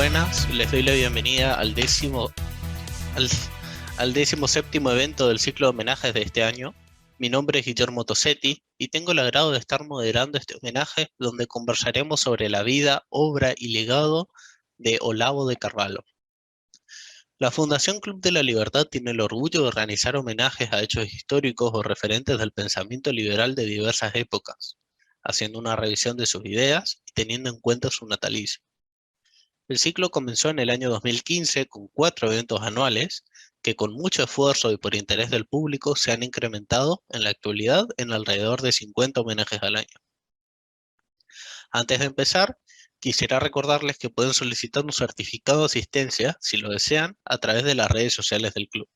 buenas, les doy la bienvenida al, al 17º evento del ciclo de homenajes de este año. Mi nombre es Guillermo Tosetti y tengo el agrado de estar moderando este homenaje donde conversaremos sobre la vida, obra y legado de Olavo de Carvalho. La Fundación Club de la Libertad tiene el orgullo de organizar homenajes a hechos históricos o referentes del pensamiento liberal de diversas épocas, haciendo una revisión de sus ideas y teniendo en cuenta su natalicio. El ciclo comenzó en el año 2015 con 4 eventos anuales que con mucho esfuerzo y por interés del público se han incrementado en la actualidad en alrededor de 50 homenajes al año. Antes de empezar, quisiera recordarles que pueden solicitar un certificado de asistencia, si lo desean, a través de las redes sociales del club.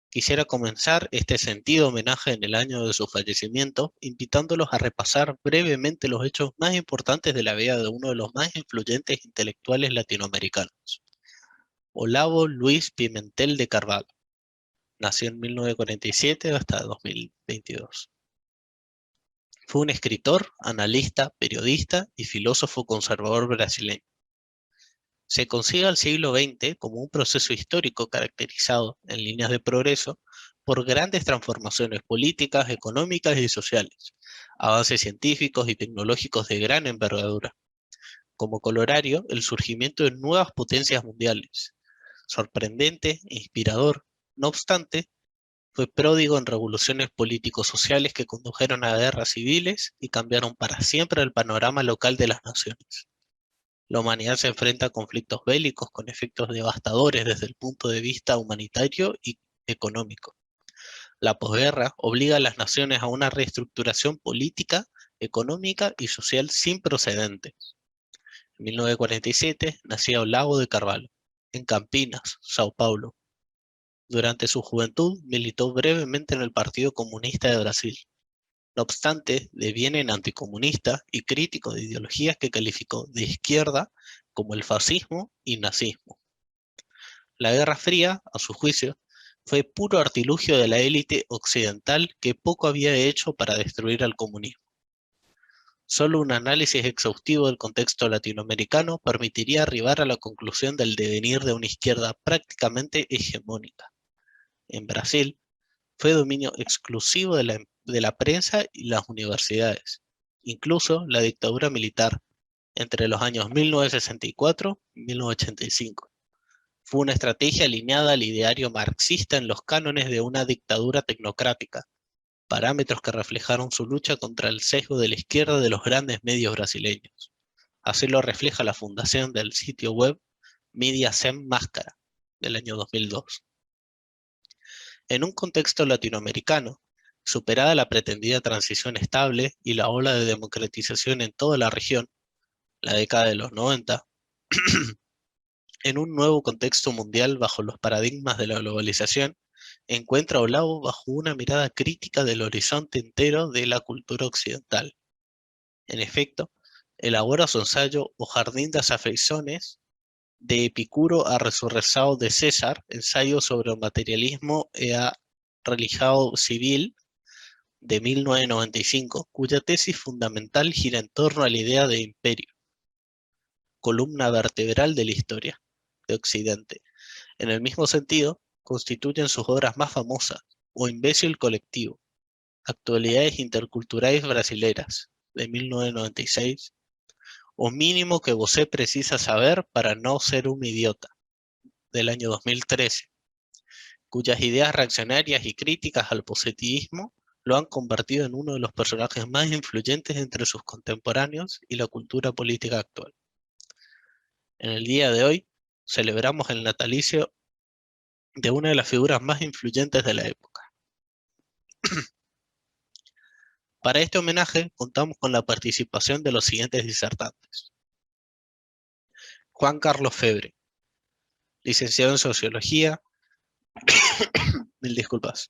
Quisiera comenzar este sentido homenaje en el año de su fallecimiento, invitándolos a repasar brevemente los hechos más importantes de la vida de uno de los más influyentes intelectuales latinoamericanos, Olavo Luis Pimentel de Carvalho. Nació en 1947 hasta 2022. Fue un escritor, analista, periodista y filósofo conservador brasileño. Se considera el siglo XX como un proceso histórico caracterizado, en líneas de progreso, por grandes transformaciones políticas, económicas y sociales, avances científicos y tecnológicos de gran envergadura. Como colorario, el surgimiento de nuevas potencias mundiales. Sorprendente e inspirador, no obstante, fue pródigo en revoluciones político-sociales que condujeron a guerras civiles y cambiaron para siempre el panorama local de las naciones. La humanidad se enfrenta a conflictos bélicos con efectos devastadores desde el punto de vista humanitario y económico. La posguerra obliga a las naciones a una reestructuración política, económica y social sin precedentes. En 1947 nacía Olavo de Carvalho, en Campinas, Sao Paulo. Durante su juventud militó brevemente en el Partido Comunista de Brasil. No obstante, deviene en anticomunista y crítico de ideologías que calificó de izquierda como el fascismo y nazismo. La Guerra Fría, a su juicio, fue puro artilugio de la élite occidental que poco había hecho para destruir al comunismo. Solo un análisis exhaustivo del contexto latinoamericano permitiría arribar a la conclusión del devenir de una izquierda prácticamente hegemónica. En Brasil, fue dominio exclusivo de la prensa y las universidades, incluso la dictadura militar, entre los años 1964 y 1985. Fue una estrategia alineada al ideario marxista en los cánones de una dictadura tecnocrática, parámetros que reflejaron su lucha contra el sesgo de la izquierda de los grandes medios brasileños. Así lo refleja la fundación del sitio web Media Sem Máscara, del año 2002. En un contexto latinoamericano, superada la pretendida transición estable y la ola de democratización en toda la región, la década de los 90, en un nuevo contexto mundial bajo los paradigmas de la globalización, encuentra a Olavo bajo una mirada crítica del horizonte entero de la cultura occidental. En efecto, elabora su ensayo O Jardín das Afeições, de Epicuro a Resurrección de César, ensayo sobre el materialismo e a religião civil, de 1995, cuya tesis fundamental gira en torno a la idea de imperio, columna vertebral de la historia de Occidente. En el mismo sentido, constituyen sus obras más famosas, O Imbécil Colectivo, Actualidades Interculturales Brasileras, de 1996, O Mínimo que você precisa saber para no ser un idiota, del año 2013, cuyas ideas reaccionarias y críticas al positivismo lo han convertido en uno de los personajes más influyentes entre sus contemporáneos y la cultura política actual. En el día de hoy, celebramos el natalicio de una de las figuras más influyentes de la época. Para este homenaje contamos con la participación de los siguientes disertantes. Juan Carlos Febre, licenciado en Sociología, mil disculpas,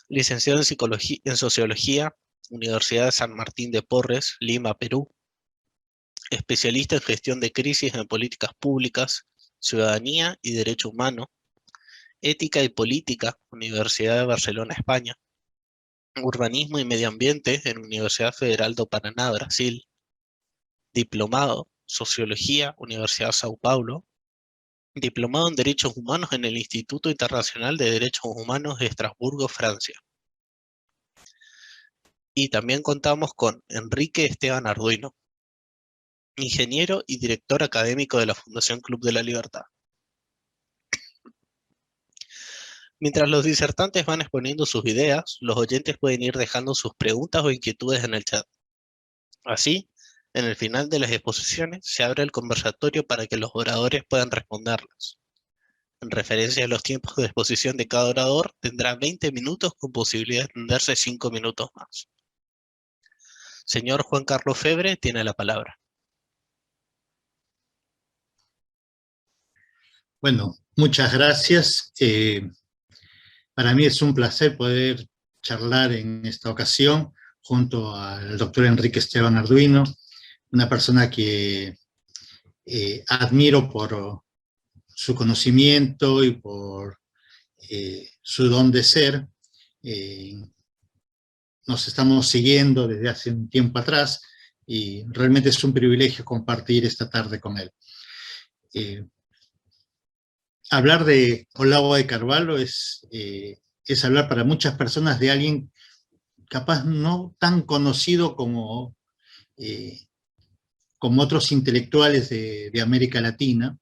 licenciado en Sociología, Universidad de San Martín de Porres, Lima, Perú, especialista en gestión de crisis en políticas públicas, ciudadanía y derecho humano, ética y política, Universidad de Barcelona, España, urbanismo y medio ambiente en Universidad Federal do Paraná, Brasil, diplomado Sociología, Universidad de Sao Paulo, diplomado en Derechos Humanos en el Instituto Internacional de Derechos Humanos de Estrasburgo, Francia. Y también contamos con Enrique Esteban Arduino, ingeniero y director académico de la Fundación Club de la Libertad. Mientras los disertantes van exponiendo sus ideas, los oyentes pueden ir dejando sus preguntas o inquietudes en el chat. Así, en el final de las exposiciones se abre el conversatorio para que los oradores puedan responderlas. En referencia a los tiempos de exposición de cada orador, tendrá 20 minutos con posibilidad de extenderse 5 minutos más. Señor Juan Carlos Febre tiene la palabra. Bueno, muchas gracias. Para mí es un placer poder charlar en esta ocasión junto al doctor Enrique Esteban Arduino, una persona que admiro por su conocimiento y por su don de ser. Nos estamos siguiendo desde hace un tiempo atrás y realmente es un privilegio compartir esta tarde con él. Hablar de Olavo de Carvalho es hablar para muchas personas de alguien capaz no tan conocido como otros intelectuales de América Latina.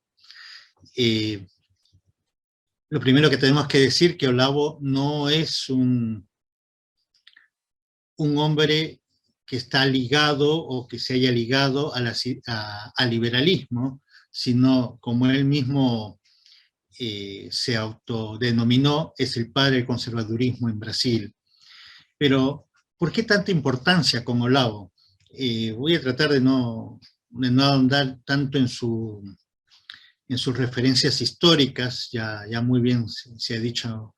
Lo primero que tenemos que decir que Olavo no es un hombre que está ligado o que se haya ligado al liberalismo, sino como él mismo se autodenominó, es el padre del conservadurismo en Brasil. Pero, ¿por qué tanta importancia con Olavo? Voy a tratar de no ahondar tanto en sus referencias históricas, ya muy bien se ha dicho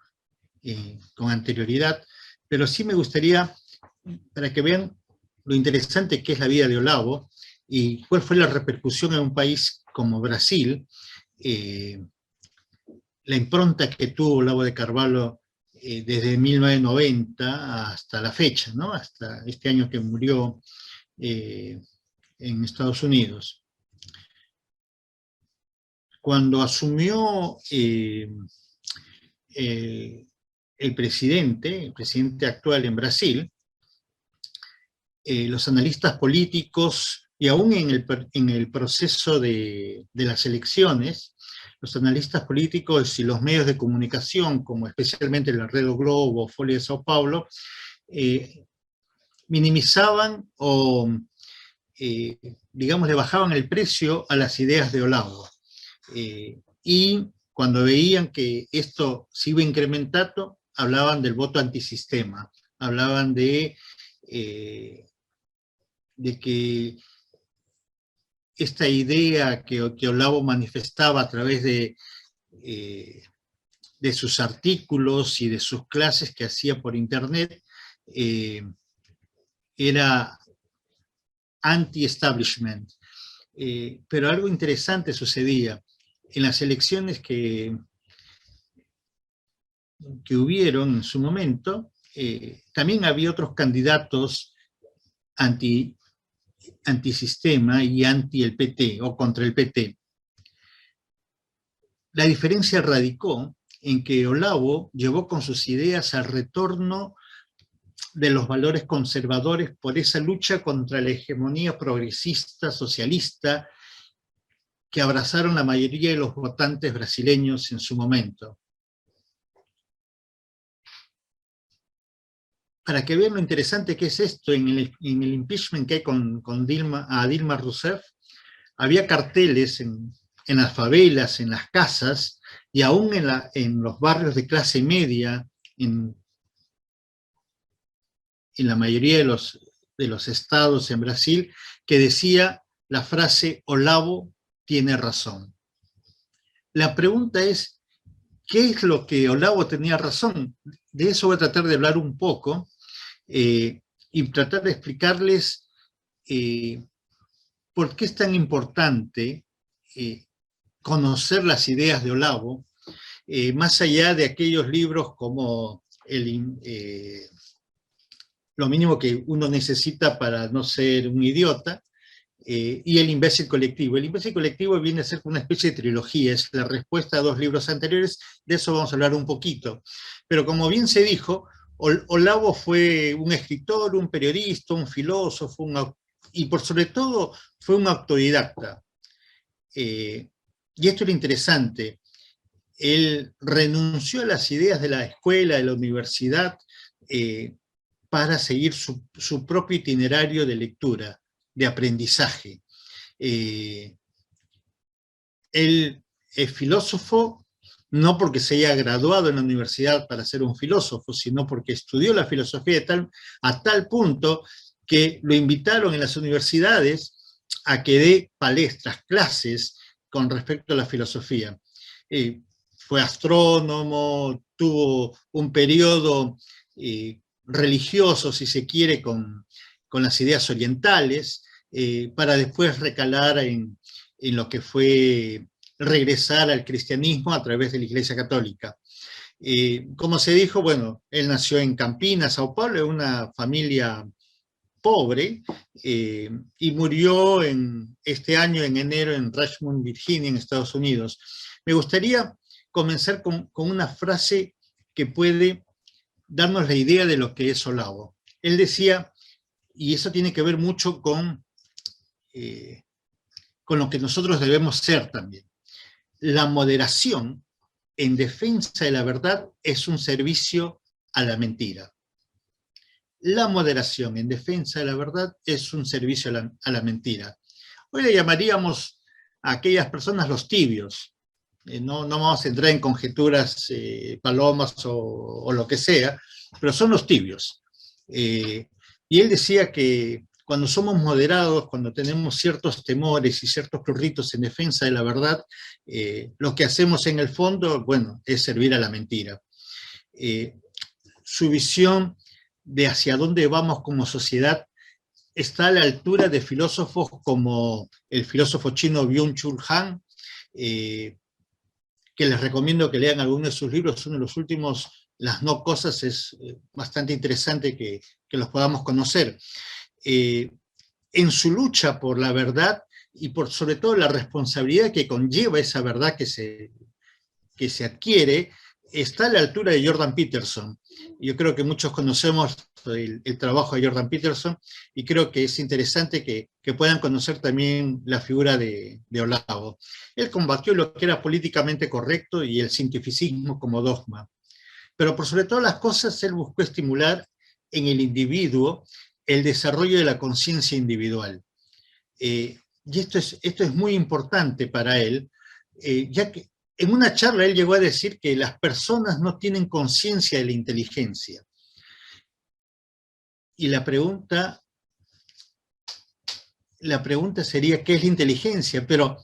con anterioridad, pero sí me gustaría, para que vean lo interesante que es la vida de Olavo y cuál fue la repercusión en un país como Brasil, la impronta que tuvo Olavo de Carvalho desde 1990 hasta la fecha, ¿no? Hasta este año que murió en Estados Unidos. Cuando asumió el presidente actual en Brasil, los analistas políticos, y aún en el proceso de las elecciones, los analistas políticos y los medios de comunicación, como especialmente la Red Globo, Folha de Sao Paulo, minimizaban o, digamos, le bajaban el precio a las ideas de Olavo. Y cuando veían que esto se iba incrementando, hablaban del voto antisistema, hablaban de que esta idea que Olavo manifestaba a través de sus artículos y de sus clases que hacía por internet, era anti-establishment. Pero algo interesante sucedía. En las elecciones que hubieron en su momento, también había otros candidatos antisistema y anti el PT, o contra el PT. La diferencia radicó en que Olavo llevó con sus ideas al retorno de los valores conservadores por esa lucha contra la hegemonía progresista, socialista, que abrazaron la mayoría de los votantes brasileños en su momento. Para que vean lo interesante que es esto, en el impeachment que hay con Dilma Rousseff, había carteles en las favelas, en las casas, y aún en los barrios de clase media, en la mayoría de los estados en Brasil, que decía la frase "Olavo tiene razón". La pregunta es, ¿qué es lo que Olavo tenía razón? De eso voy a tratar de hablar un poco, y tratar de explicarles por qué es tan importante conocer las ideas de Olavo, más allá de aquellos libros como Lo mínimo que uno necesita para no ser un idiota, y el imbécil colectivo. El imbécil colectivo viene a ser una especie de trilogía, es la respuesta a 2 libros anteriores, de eso vamos a hablar un poquito. Pero como bien se dijo, Olavo fue un escritor, un periodista, un filósofo, y por sobre todo fue un autodidacta. Y esto es lo interesante, él renunció a las ideas de la escuela, de la universidad, para seguir su propio itinerario de lectura, de aprendizaje. Él es filósofo no porque se haya graduado en la universidad para ser un filósofo, sino porque estudió la filosofía a tal punto que lo invitaron en las universidades a que dé palestras, clases con respecto a la filosofía. Fue astrónomo, tuvo un periodo religioso, si se quiere, con las ideas orientales, para después recalar en lo que fue regresar al cristianismo a través de la Iglesia Católica. Como se dijo, bueno, él nació en Campinas, Sao Paulo, en una familia pobre, y murió este año, en enero, en Richmond, Virginia, en Estados Unidos. Me gustaría comenzar con una frase que puede darnos la idea de lo que es Olavo. Él decía, y eso tiene que ver mucho con lo que nosotros debemos ser también. La moderación en defensa de la verdad es un servicio a la mentira. La moderación en defensa de la verdad es un servicio a la mentira. Hoy le llamaríamos a aquellas personas los tibios. No vamos a entrar en conjeturas palomas o lo que sea, pero son los tibios. Y él decía que cuando somos moderados, cuando tenemos ciertos temores y ciertos prurritos en defensa de la verdad, lo que hacemos en el fondo, bueno, es servir a la mentira. Su visión de hacia dónde vamos como sociedad está a la altura de filósofos como el filósofo chino Byung-Chul Han, que les recomiendo que lean algunos de sus libros. Uno de los últimos, Las no cosas, es bastante interesante que los podamos conocer. En su lucha por la verdad y por sobre todo la responsabilidad que conlleva esa verdad que se adquiere, está a la altura de Jordan Peterson. Yo creo que muchos conocemos el trabajo de Jordan Peterson, y creo que es interesante que puedan conocer también la figura de Olavo. Él combatió lo que era políticamente correcto y el cientificismo como dogma, pero por sobre todas las cosas él buscó estimular en el individuo el desarrollo de la conciencia individual. Y esto es muy importante para él, ya que en una charla él llegó a decir que las personas no tienen conciencia de la inteligencia. Y la pregunta sería, ¿qué es la inteligencia? Pero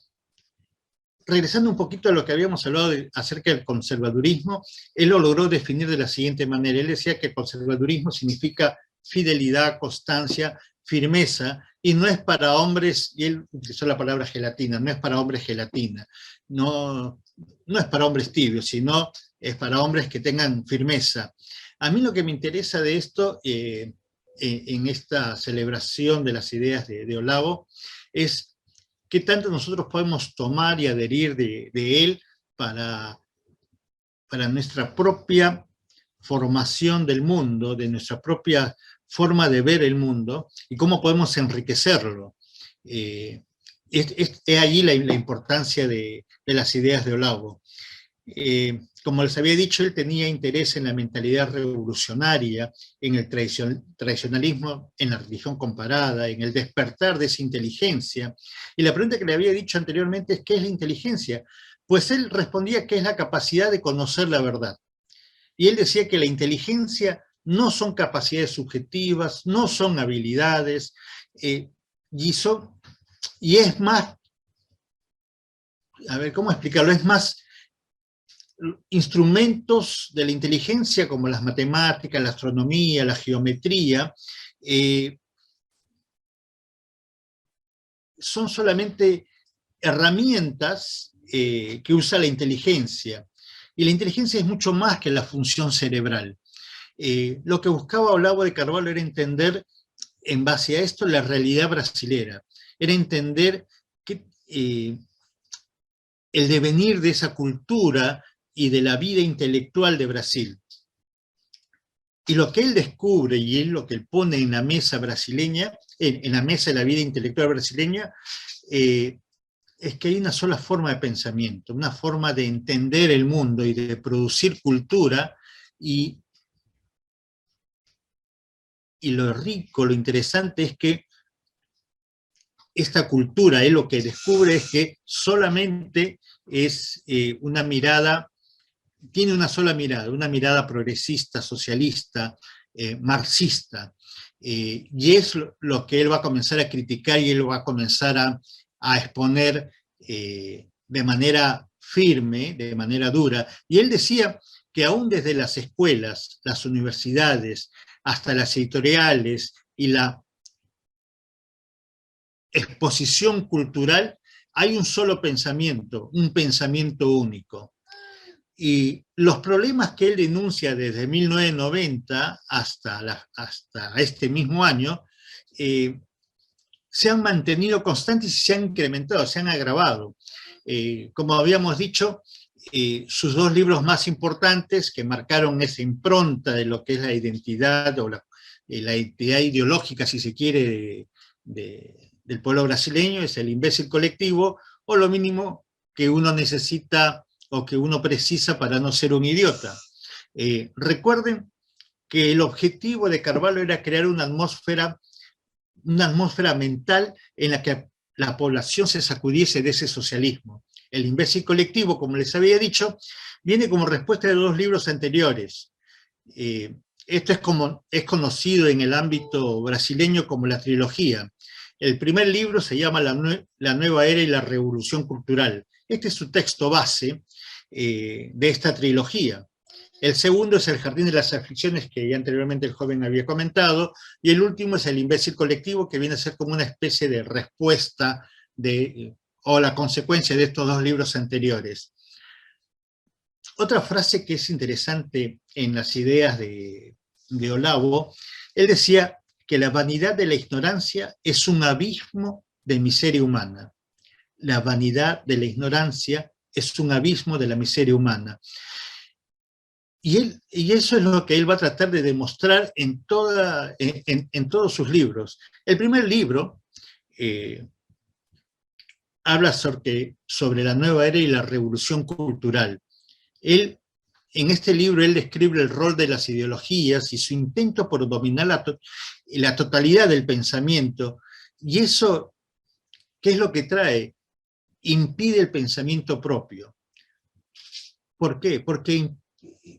regresando un poquito a lo que habíamos hablado acerca del conservadurismo, él lo logró definir de la siguiente manera. Él decía que el conservadurismo significa fidelidad, constancia, firmeza, y no es para hombres, y él utilizó la palabra gelatina, no es para hombres gelatina, no es para hombres tibios, sino es para hombres que tengan firmeza. A mí lo que me interesa de esto, en esta celebración de las ideas de Olavo, es qué tanto nosotros podemos tomar y adherir de él para nuestra propia formación del mundo, de nuestra propia forma de ver el mundo, y cómo podemos enriquecerlo. Es allí la importancia de las ideas de Olavo. Como les había dicho, él tenía interés en la mentalidad revolucionaria, en el tradicionalismo, en la religión comparada, en el despertar de esa inteligencia. Y la pregunta que le había dicho anteriormente es, ¿qué es la inteligencia? Pues él respondía que es la capacidad de conocer la verdad. Y él decía que la inteligencia no son capacidades subjetivas, no son habilidades, y es más, a ver, ¿cómo explicarlo? Es más instrumentos de la inteligencia como las matemáticas, la astronomía, la geometría, son solamente herramientas que usa la inteligencia. Y la inteligencia es mucho más que la función cerebral. Lo que buscaba Olavo de Carvalho era entender, en base a esto, la realidad brasilera. era entender que, el devenir de esa cultura y de la vida intelectual de Brasil. Y lo que él descubre y él lo que él pone en la mesa brasileña, en la mesa de la vida intelectual brasileña, es que hay una sola forma de pensamiento, una forma de entender el mundo y de producir cultura, y lo rico, lo interesante es que esta cultura, él lo que descubre es que solamente es una mirada, tiene una sola mirada, una mirada progresista, socialista, marxista, y es lo que él va a comenzar a criticar y él va a comenzar a exponer de manera firme, de manera dura. Y él decía que aún desde las escuelas, las universidades, hasta las editoriales y la exposición cultural, hay un solo pensamiento, un pensamiento único. Y los problemas que él denuncia desde 1990 hasta este mismo año, se han mantenido constantes y se han incrementado, se han agravado. Como habíamos dicho, sus dos libros más importantes que marcaron esa impronta de lo que es la identidad o la identidad ideológica, si se quiere, del pueblo brasileño, es El imbécil colectivo, o Lo mínimo que uno necesita o que uno precisa para no ser un idiota. Recuerden que el objetivo de Carvalho era crear una atmósfera mental en la que la población se sacudiese de ese socialismo. El imbécil colectivo, como les había dicho, viene como respuesta de dos libros anteriores. Esto es conocido en el ámbito brasileño como la trilogía. El primer libro se llama La nueva era y la revolución cultural. Este es su texto base de esta trilogía. El segundo es El jardín de las aflicciones, que ya anteriormente el joven había comentado, y el último es El imbécil colectivo, que viene a ser como una especie de respuesta o la consecuencia de estos dos libros anteriores. Otra frase que es interesante en las ideas de Olavo, él decía que la vanidad de la ignorancia es un abismo de miseria humana. La vanidad de la ignorancia es un abismo de la miseria humana. Y eso es lo que él va a tratar de demostrar en todos sus libros. El primer libro habla sobre la nueva era y la revolución cultural. En este libro él describe el rol de las ideologías y su intento por dominar la totalidad del pensamiento. Y eso, ¿qué es lo que trae? Impide el pensamiento propio. ¿Por qué? Porque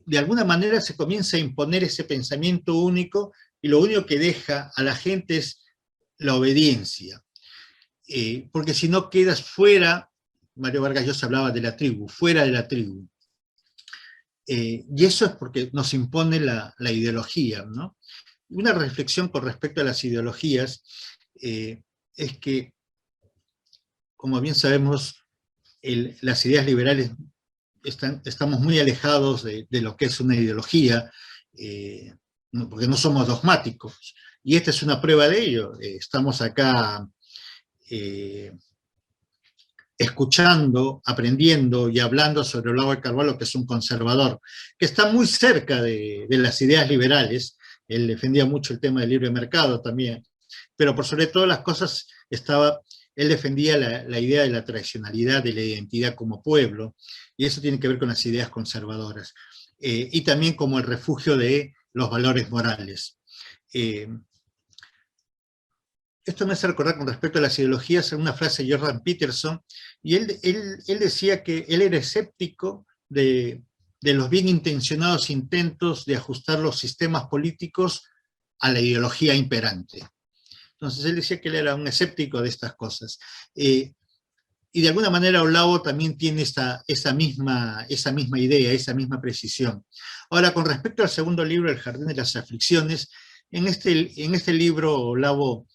de alguna manera se comienza a imponer ese pensamiento único y lo único que deja a la gente es la obediencia. Porque si no quedas fuera, Mario Vargas Llosa hablaba de la tribu, fuera de la tribu. Y eso es porque nos impone la ideología, ¿no? Una reflexión con respecto a las ideologías es que, como bien sabemos, las ideas liberales estamos muy alejados de lo que es una ideología, porque no somos dogmáticos. Y esta es una prueba de ello. Estamos acá escuchando, aprendiendo y hablando sobre Olavo de Carvalho, que es un conservador, que está muy cerca de las ideas liberales. Él defendía mucho el tema del libre mercado también, pero por sobre todas las cosas él defendía la idea de la tradicionalidad, de la identidad como pueblo, y eso tiene que ver con las ideas conservadoras, y también como el refugio de los valores morales. Esto me hace recordar con respecto a las ideologías una frase de Jordan Peterson, y él decía que él era escéptico de los bien intencionados intentos de ajustar los sistemas políticos a la ideología imperante. Entonces él decía que él era un escéptico de estas cosas. Y de alguna manera Olavo también tiene esa misma idea, esa misma precisión. Ahora, con respecto al segundo libro, El jardín de las aflicciones, en este libro Olavo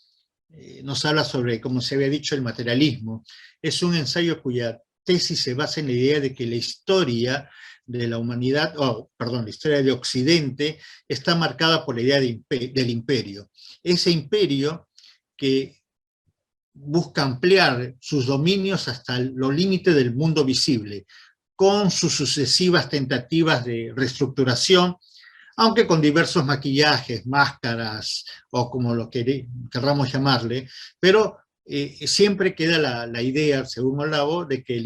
nos habla sobre, como se había dicho, el materialismo. Es un ensayo cuya tesis se basa en la idea de que la historia de la humanidad, la historia de Occidente está marcada por la idea del imperio. Ese imperio que busca ampliar sus dominios hasta los límites del mundo visible, con sus sucesivas tentativas de reestructuración, aunque con diversos maquillajes, máscaras, o como lo querramos llamarle, pero siempre queda la idea, según Olavo, de que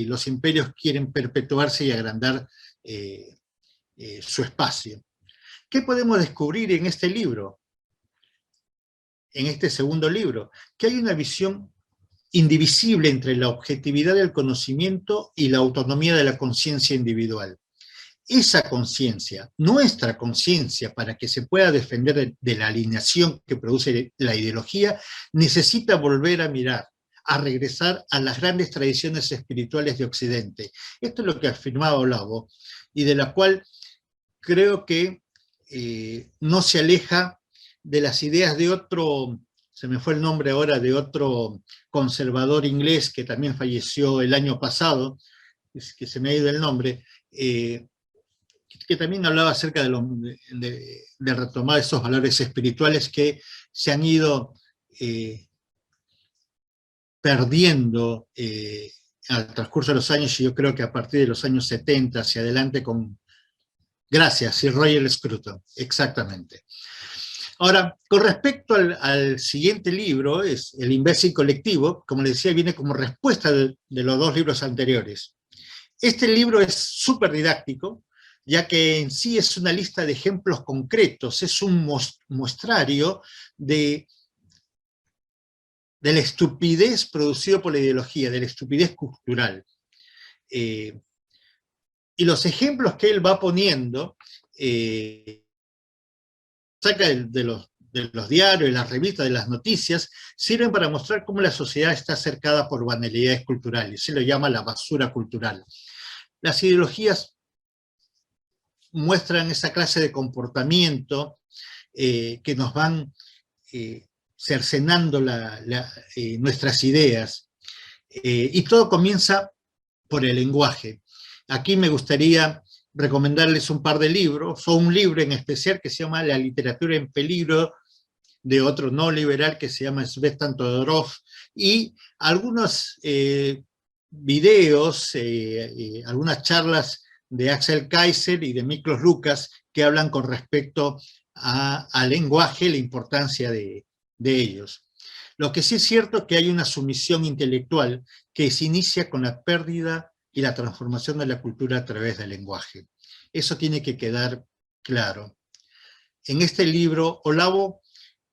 los imperios quieren perpetuarse y agrandar su espacio. ¿Qué podemos descubrir en este libro? En este segundo libro, que hay una visión indivisible entre la objetividad del conocimiento y la autonomía de la conciencia individual. Esa conciencia, nuestra conciencia, para que se pueda defender de la alineación que produce la ideología, necesita volver a mirar, a regresar a las grandes tradiciones espirituales de Occidente. Esto es lo que afirmaba Olavo, y de la cual creo que no se aleja de las ideas de otro, se me fue el nombre ahora, de otro conservador inglés que también falleció el año pasado, que se me ha ido el nombre, que también hablaba acerca de retomar esos valores espirituales que se han ido perdiendo al transcurso de los años, y yo creo que a partir de los años 70 hacia adelante con... Gracias, Sir Roger Scruton, exactamente. Ahora, con respecto al siguiente libro, es El imbécil colectivo, como les decía, viene como respuesta de los dos libros anteriores. Este libro es súper didáctico, ya que en sí es una lista de ejemplos concretos, es un muestrario de la estupidez producida por la ideología, de la estupidez cultural. Y los ejemplos que él va poniendo, saca de los diarios, de las revistas, de las noticias, sirven para mostrar cómo la sociedad está cercada por banalidades culturales. Se lo llama la basura cultural. Las ideologías muestran esa clase de comportamiento que nos van cercenando nuestras ideas. Y todo comienza por el lenguaje. Aquí me gustaría recomendarles un par de libros, o un libro en especial que se llama La literatura en peligro, de otro no liberal que se llama Svetan Todorov, y algunos videos, algunas charlas de Axel Kaiser y de Miklos Lukács que hablan con respecto al lenguaje, la importancia de ellos. Lo que sí es cierto es que hay una sumisión intelectual que se inicia con la pérdida y la transformación de la cultura a través del lenguaje. Eso tiene que quedar claro. En este libro, Olavo,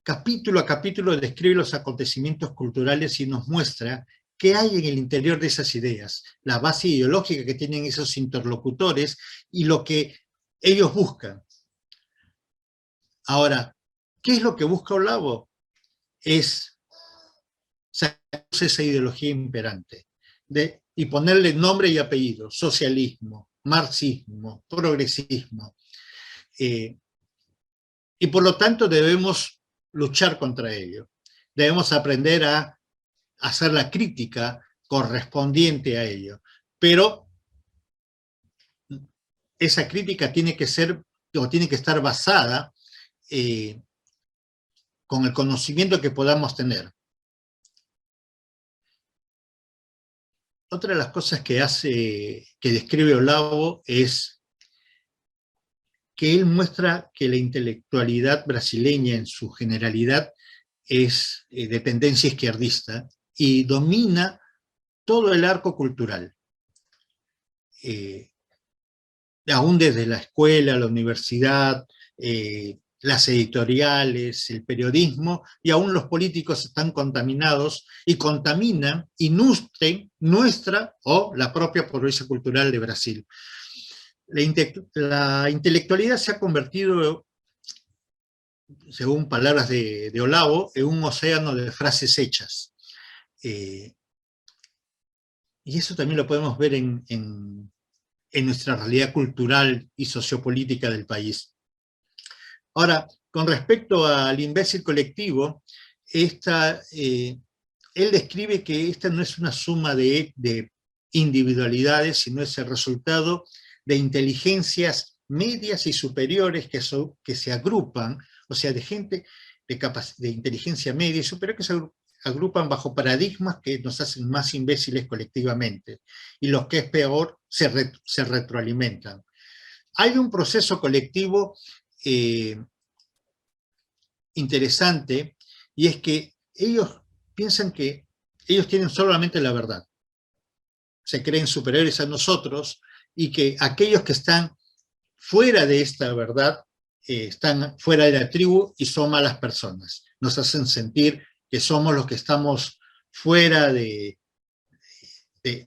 capítulo a capítulo, describe los acontecimientos culturales y nos muestra qué hay en el interior de esas ideas, la base ideológica que tienen esos interlocutores y lo que ellos buscan. Ahora, ¿qué es lo que busca Olavo? Es sacarse esa ideología imperante y ponerle nombre y apellido: socialismo, marxismo, progresismo. Y por lo tanto debemos luchar contra ello. Debemos aprender a hacer la crítica correspondiente a ello. Pero esa crítica tiene que ser, o tiene que estar basada con el conocimiento que podamos tener. Otra de las cosas que describe Olavo es que él muestra que la intelectualidad brasileña en su generalidad es de tendencia izquierdista y domina todo el arco cultural. Aún desde la escuela, la universidad, las editoriales, el periodismo, y aún los políticos están contaminados y contaminan y nutren nuestra o la propia pobreza cultural de Brasil. La intelectualidad se ha convertido, según palabras de Olavo, en un océano de frases hechas. Y eso también lo podemos ver en nuestra realidad cultural y sociopolítica del país. Ahora, con respecto al imbécil colectivo, él describe que esta no es una suma de individualidad, sino es el resultado de inteligencias medias y superiores que se agrupan, o sea, de gente de inteligencia media y superior que se agrupan bajo paradigmas que nos hacen más imbéciles colectivamente, y lo que es peor, se retroalimentan. Hay un proceso colectivo interesante, y es que ellos piensan que ellos tienen solamente la verdad. Se creen superiores a nosotros, y que aquellos que están fuera de esta verdad están fuera de la tribu y son malas personas. Nos hacen sentir que somos los que estamos fuera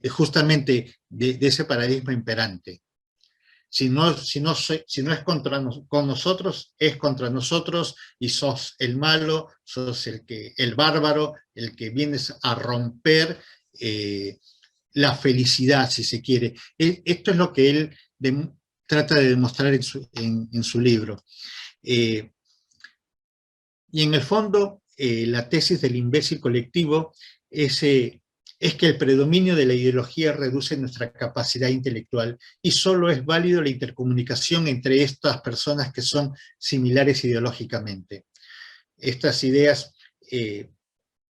justamente de ese paradigma imperante. Si no es con nosotros, es contra nosotros, y sos el malo, sos el bárbaro, el que vienes a romper la felicidad, si se quiere. Esto es lo que él trata de demostrar en su libro. Y en el fondo, la tesis del imbécil colectivo es que el predominio de la ideología reduce nuestra capacidad intelectual, y solo es válido la intercomunicación entre estas personas que son similares ideológicamente. Estas ideas,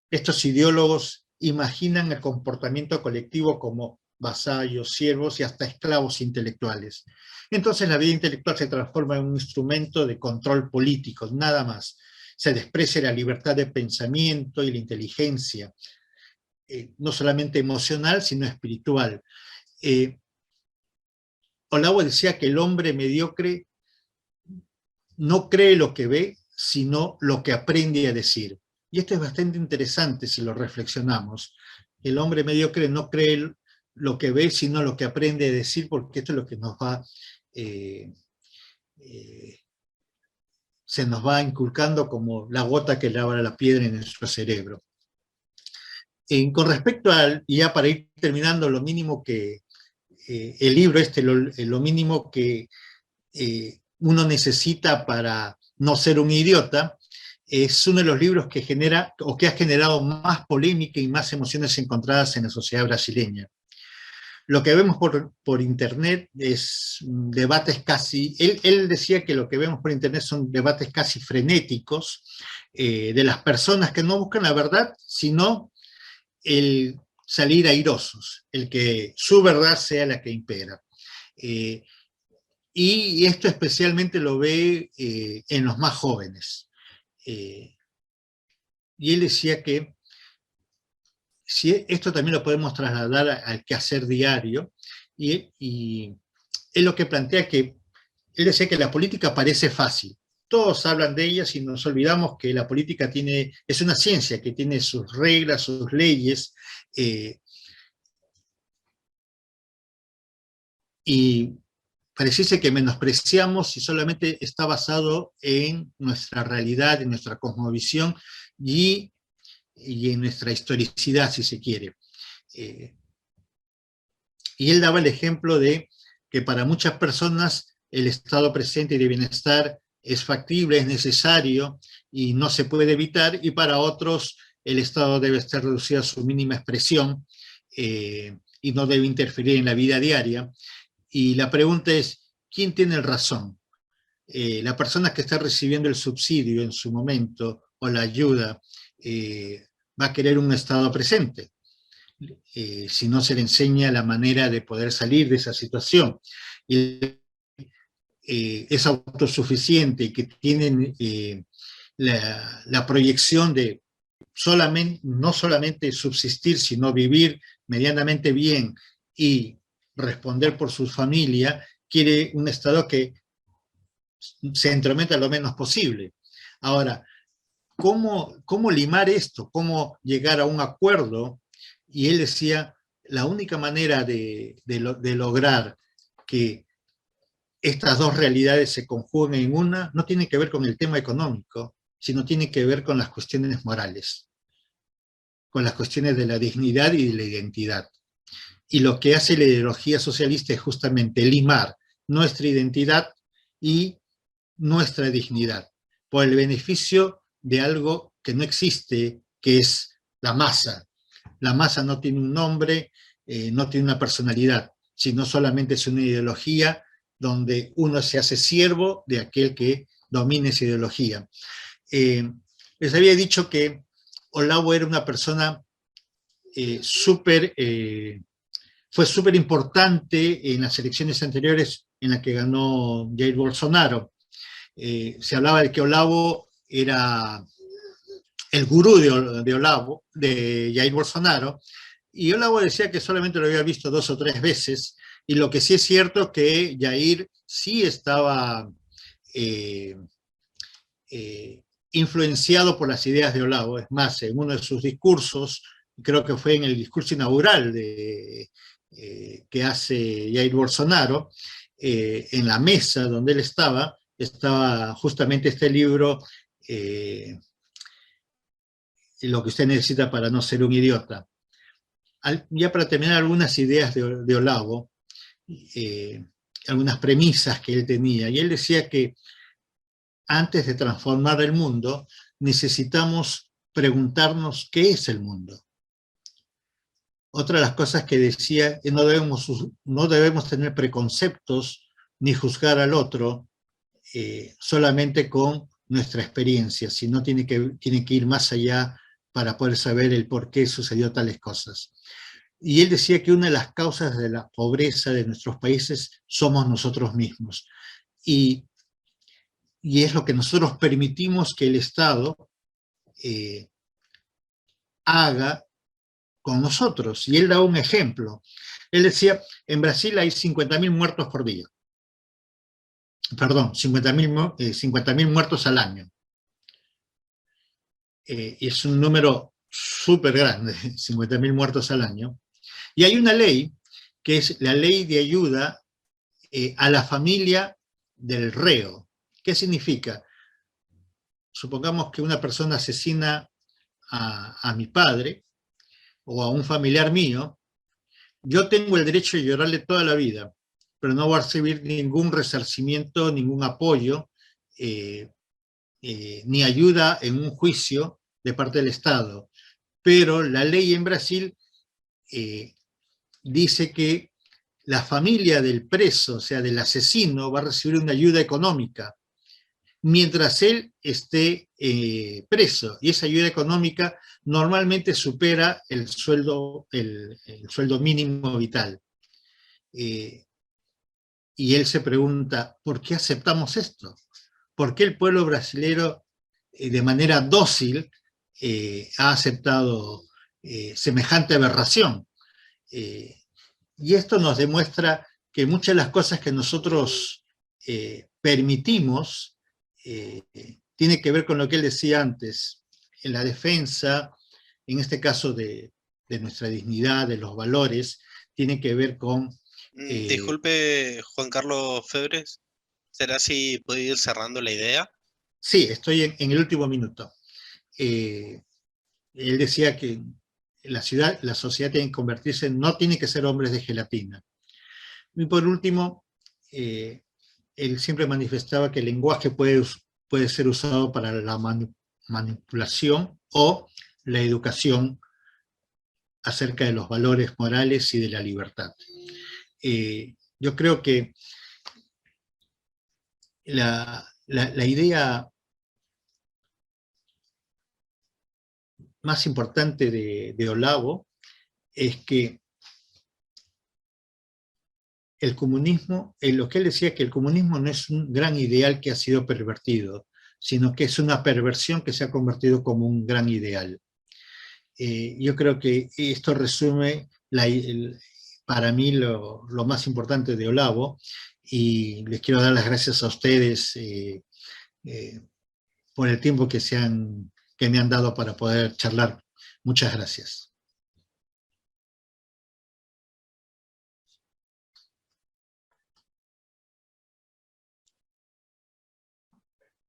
estos ideólogos imaginan el comportamiento colectivo como vasallos, siervos y hasta esclavos intelectuales. Entonces la vida intelectual se transforma en un instrumento de control político, nada más. Se desprecia la libertad de pensamiento y la inteligencia, no solamente emocional, sino espiritual. Olavo decía que el hombre mediocre no cree lo que ve, sino lo que aprende a decir. Y esto es bastante interesante si lo reflexionamos. El hombre mediocre no cree lo que ve, sino lo que aprende a decir, porque esto es lo que nos va, se nos va inculcando como la gota que lava la piedra en nuestro cerebro. Con respecto al, y ya para ir terminando, lo mínimo que el libro lo mínimo que uno necesita para no ser un idiota, es uno de los libros que genera, o que ha generado más polémica y más emociones encontradas en la sociedad brasileña. Lo que vemos por internet es debates casi, él decía que lo que vemos por internet son debates casi frenéticos de las personas que no buscan la verdad, sino el salir airosos, el que su verdad sea la que impera. Y esto especialmente lo ve en los más jóvenes. Y él decía que si esto también lo podemos trasladar al quehacer diario, y es lo que plantea, que él decía que la política parece fácil. Todos hablan de ella y nos olvidamos que la política es una ciencia que tiene sus reglas, sus leyes, y pareciese que menospreciamos si solamente está basado en nuestra realidad, en nuestra cosmovisión y en nuestra historicidad, si se quiere. Y él daba el ejemplo de que para muchas personas el estado presente y de bienestar es factible, es necesario y no se puede evitar, y para otros el estado debe estar reducido a su mínima expresión y no debe interferir en la vida diaria. Y la pregunta es, ¿quién tiene razón? La persona que está recibiendo el subsidio en su momento, o la ayuda, va a querer un estado presente, si no se le enseña la manera de poder salir de esa situación. Y es autosuficiente y que tienen la proyección de no solamente subsistir, sino vivir medianamente bien y responder por su familia, quiere un Estado que se entrometa lo menos posible. Ahora, ¿cómo limar esto? ¿Cómo llegar a un acuerdo? Y él decía, la única manera de lograr que estas dos realidades se conjuguen en una, no tiene que ver con el tema económico, sino tiene que ver con las cuestiones morales, con las cuestiones de la dignidad y de la identidad. Y lo que hace la ideología socialista es justamente limar nuestra identidad y nuestra dignidad, por el beneficio de algo que no existe, que es la masa. La masa no tiene un nombre, no tiene una personalidad, sino solamente es una ideología donde uno se hace siervo de aquel que domine esa ideología. Les había dicho que Olavo era una persona fue súper importante en las elecciones anteriores en las que ganó Jair Bolsonaro. Se hablaba de que Olavo era el gurú de Jair Bolsonaro, y Olavo decía que solamente lo había visto 2 o 3 veces, y lo que sí es cierto es que Jair sí estaba influenciado por las ideas de Olavo. Es más, en uno de sus discursos, creo que fue en el discurso inaugural que hace Jair Bolsonaro, en la mesa donde él estaba justamente este libro, Lo que usted necesita para no ser un idiota. Ya para terminar, algunas ideas de Olavo, algunas premisas que él tenía, y él decía que antes de transformar el mundo, necesitamos preguntarnos qué es el mundo. Otra de las cosas que decía es que no debemos tener preconceptos ni juzgar al otro solamente con nuestra experiencia, sino tiene que ir más allá para poder saber el por qué sucedió tales cosas. Y él decía que una de las causas de la pobreza de nuestros países somos nosotros mismos. Y es lo que nosotros permitimos que el Estado haga con nosotros. Y él da un ejemplo. Él decía, en Brasil hay 50.000 muertos por día. Perdón, 50.000 muertos al año. Es un número súper grande, 50.000 muertos al año. Y hay una ley, que es la ley de ayuda a la familia del reo. ¿Qué significa? Supongamos que una persona asesina a mi padre o a un familiar mío, yo tengo el derecho de llorarle toda la vida, pero no voy a recibir ningún resarcimiento, ningún apoyo, ni ayuda en un juicio de parte del Estado. Pero la ley en Brasil dice que la familia del preso, o sea, del asesino, va a recibir una ayuda económica mientras él esté preso, y esa ayuda económica normalmente supera el sueldo mínimo vital. Y él se pregunta, ¿por qué aceptamos esto? ¿Por qué el pueblo brasilero de manera dócil ha aceptado semejante aberración? Y esto nos demuestra que muchas de las cosas que nosotros permitimos tiene que ver con lo que él decía antes, en la defensa, en este caso de nuestra dignidad, de los valores, tiene que ver con... Disculpe, Juan Carlos Febres, ¿será si puede ir cerrando la idea? Sí, estoy en el último minuto. Él decía que la sociedad tiene que convertirse, no tiene que ser hombres de gelatina. Y por último, él siempre manifestaba que el lenguaje puede ser usado para la manipulación o la educación acerca de los valores morales y de la libertad. Yo creo que la idea más importante de Olavo es que el comunismo, lo que él decía, que el comunismo no es un gran ideal que ha sido pervertido, sino que es una perversión que se ha convertido como un gran ideal. Yo creo que esto resume para mí lo más importante de Olavo, y les quiero dar las gracias a ustedes por el tiempo que me han dado para poder charlar. Muchas gracias.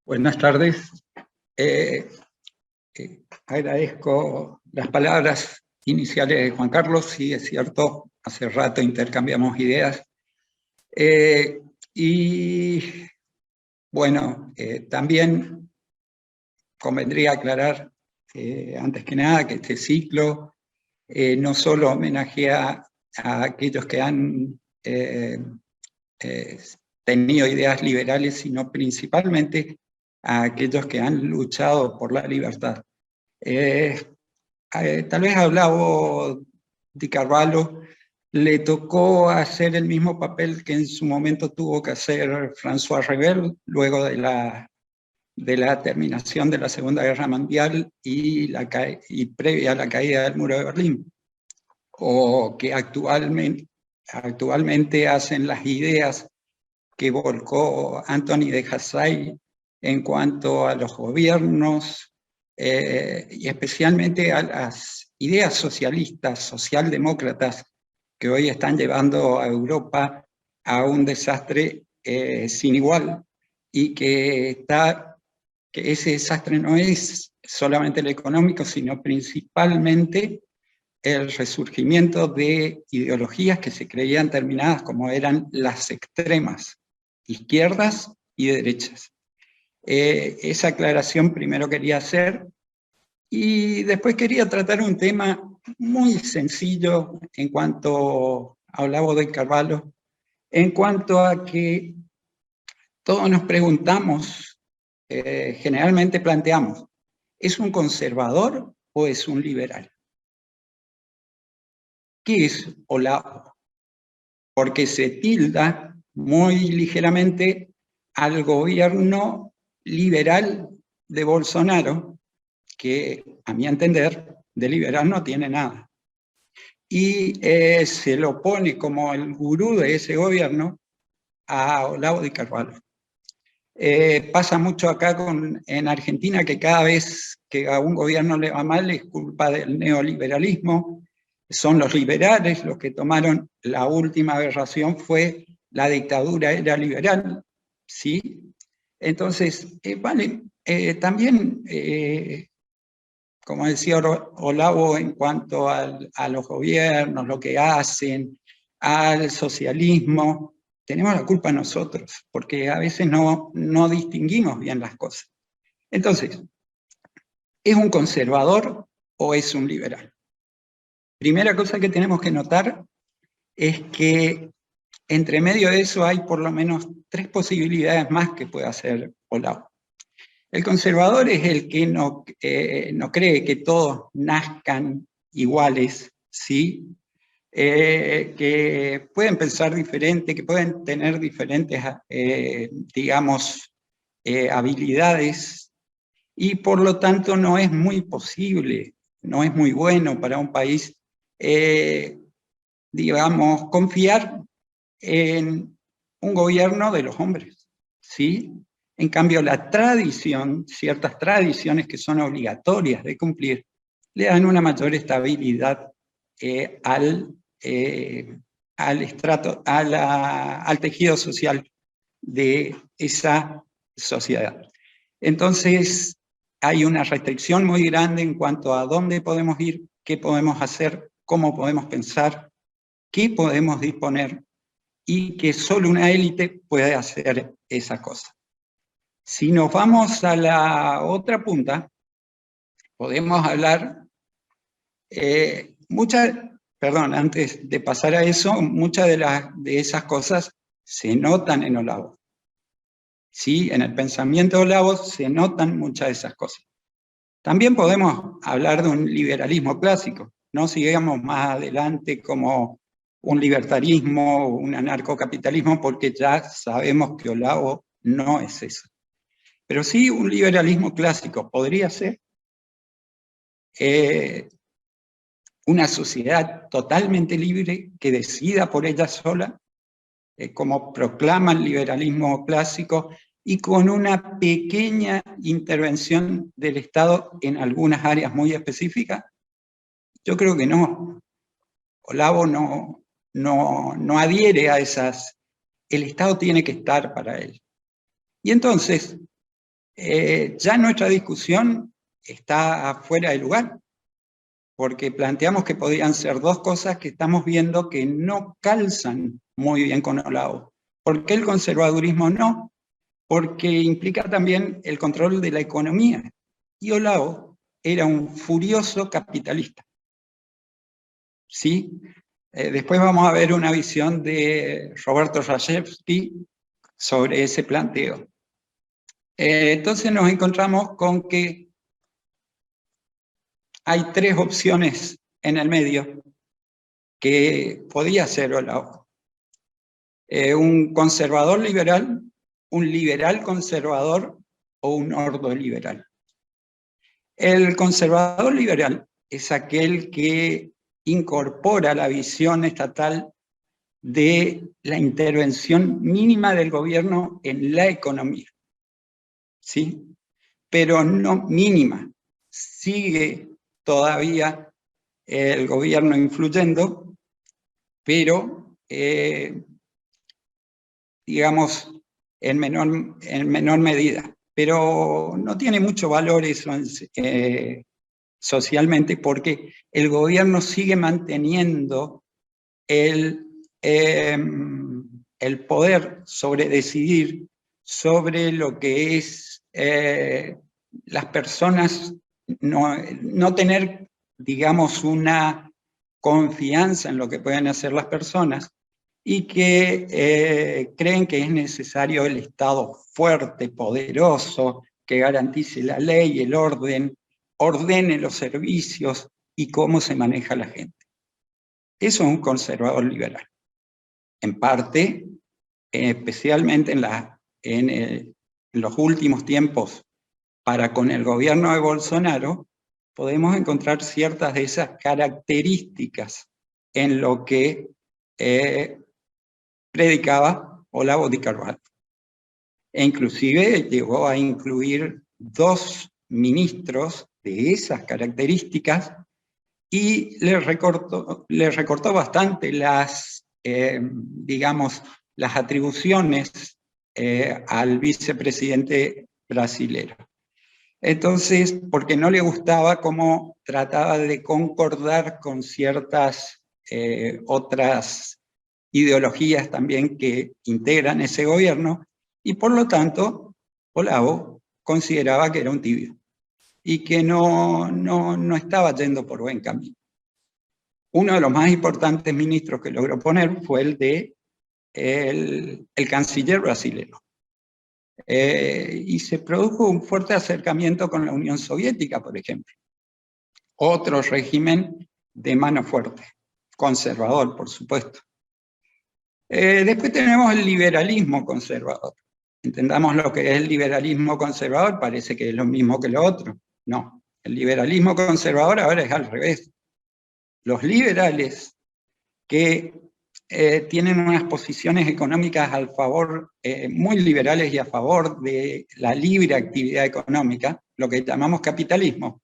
Buenas tardes. Agradezco las palabras iniciales de Juan Carlos. Sí, es cierto, hace rato intercambiamos ideas. Y bueno, también convendría aclarar, antes que nada, que este ciclo no solo homenajea a aquellos que han tenido ideas liberales, sino principalmente a aquellos que han luchado por la libertad. Tal vez a Olavo Di Carvalho le tocó hacer el mismo papel que en su momento tuvo que hacer François Rebel, luego de la terminación de la Segunda Guerra Mundial y previa a la caída del muro de Berlín, o que actualmente hacen las ideas que volcó Anthony de Hassay en cuanto a los gobiernos, y especialmente a las ideas socialistas, socialdemócratas, que hoy están llevando a Europa a un desastre sin igual, y que ese desastre no es solamente el económico, sino principalmente el resurgimiento de ideologías que se creían terminadas, como eran las extremas, izquierdas y derechas. Esa aclaración primero quería hacer, y después quería tratar un tema muy sencillo en cuanto a Olavo de Carvalho, en cuanto a que todos nos preguntamos, generalmente planteamos, ¿es un conservador o es un liberal? ¿Qué es Olavo? Porque se tilda muy ligeramente al gobierno liberal de Bolsonaro, que a mi entender de liberal no tiene nada. Y se lo pone como el gurú de ese gobierno a Olavo de Carvalho. Pasa mucho acá en Argentina, que cada vez que a un gobierno le va mal es culpa del neoliberalismo, son los liberales los que tomaron la última aberración, fue la dictadura era liberal, ¿sí? Entonces, también, como decía Olavo, en cuanto a los gobiernos, lo que hacen, al socialismo, tenemos la culpa nosotros, porque a veces no distinguimos bien las cosas. Entonces, ¿es un conservador o es un liberal? Primera cosa que tenemos que notar es que entre medio de eso hay por lo menos 3 posibilidades más que puede hacer Olavo. El conservador es el que no cree que todos nazcan iguales, ¿sí? Que pueden pensar diferente, que pueden tener diferentes, digamos, habilidades, y por lo tanto no es muy posible, no es muy bueno para un país, digamos, confiar en un gobierno de los hombres, ¿sí? En cambio, la tradición, ciertas tradiciones que son obligatorias de cumplir, le dan una mayor estabilidad al tejido social de esa sociedad. Entonces, hay una restricción muy grande en cuanto a dónde podemos ir, qué podemos hacer, cómo podemos pensar, qué podemos disponer, y que solo una élite puede hacer esa cosa. Si nos vamos a la otra punta, podemos hablar, antes de pasar a eso, muchas de esas cosas se notan en Olavo. ¿Sí? En el pensamiento de Olavo se notan muchas de esas cosas. También podemos hablar de un liberalismo clásico, no sigamos más adelante como un libertarismo, un anarcocapitalismo, porque ya sabemos que Olavo no es eso. Pero sí un liberalismo clásico podría ser una sociedad totalmente libre que decida por ella sola, como proclama el liberalismo clásico, y con una pequeña intervención del Estado en algunas áreas muy específicas. Yo creo que no. Olavo no adhiere a esas. El Estado tiene que estar para él. Y entonces, ya nuestra discusión está fuera de lugar, porque planteamos que podían ser 2 cosas que estamos viendo que no calzan muy bien con Olavo. ¿Por qué el conservadurismo no? Porque implica también el control de la economía. Y Olavo era un furioso capitalista. ¿Sí? Después vamos a ver una visión de Roberto Rajewski sobre ese planteo. Entonces nos encontramos con que hay tres opciones en el medio que podía ser Olavo. Un conservador liberal, un liberal conservador o un ordoliberal. El conservador liberal es aquel que incorpora la visión estatal de la intervención mínima del gobierno en la economía, ¿sí? Pero no mínima. Sigue todavía el gobierno influyendo, pero digamos en menor medida. Pero no tiene mucho valor eso socialmente, porque el gobierno sigue manteniendo el poder sobre decidir sobre lo que es las personas, no tener, digamos, una confianza en lo que pueden hacer las personas, y que creen que es necesario el Estado fuerte, poderoso, que garantice la ley, el orden, ordene los servicios y cómo se maneja la gente. Eso es un conservador liberal. En parte, especialmente en los últimos tiempos, para con el gobierno de Bolsonaro, podemos encontrar ciertas de esas características en lo que predicaba Olavo de Carvalho. E inclusive llegó a incluir 2 ministros de esas características y le recortó bastante digamos, las atribuciones al vicepresidente brasilero. Entonces, porque no le gustaba cómo trataba de concordar con ciertas otras ideologías también que integran ese gobierno, y por lo tanto, Olavo consideraba que era un tibio y que no estaba yendo por buen camino. Uno de los más importantes ministros que logró poner fue el de el canciller brasileño. Y se produjo un fuerte acercamiento con la Unión Soviética, por ejemplo. Otro régimen de mano fuerte, conservador, por supuesto. Después tenemos el liberalismo conservador. Entendamos lo que es el liberalismo conservador, parece que es lo mismo que lo otro. No, el liberalismo conservador ahora es al revés. Los liberales que tienen unas posiciones económicas al favor, muy liberales y a favor de la libre actividad económica, lo que llamamos capitalismo,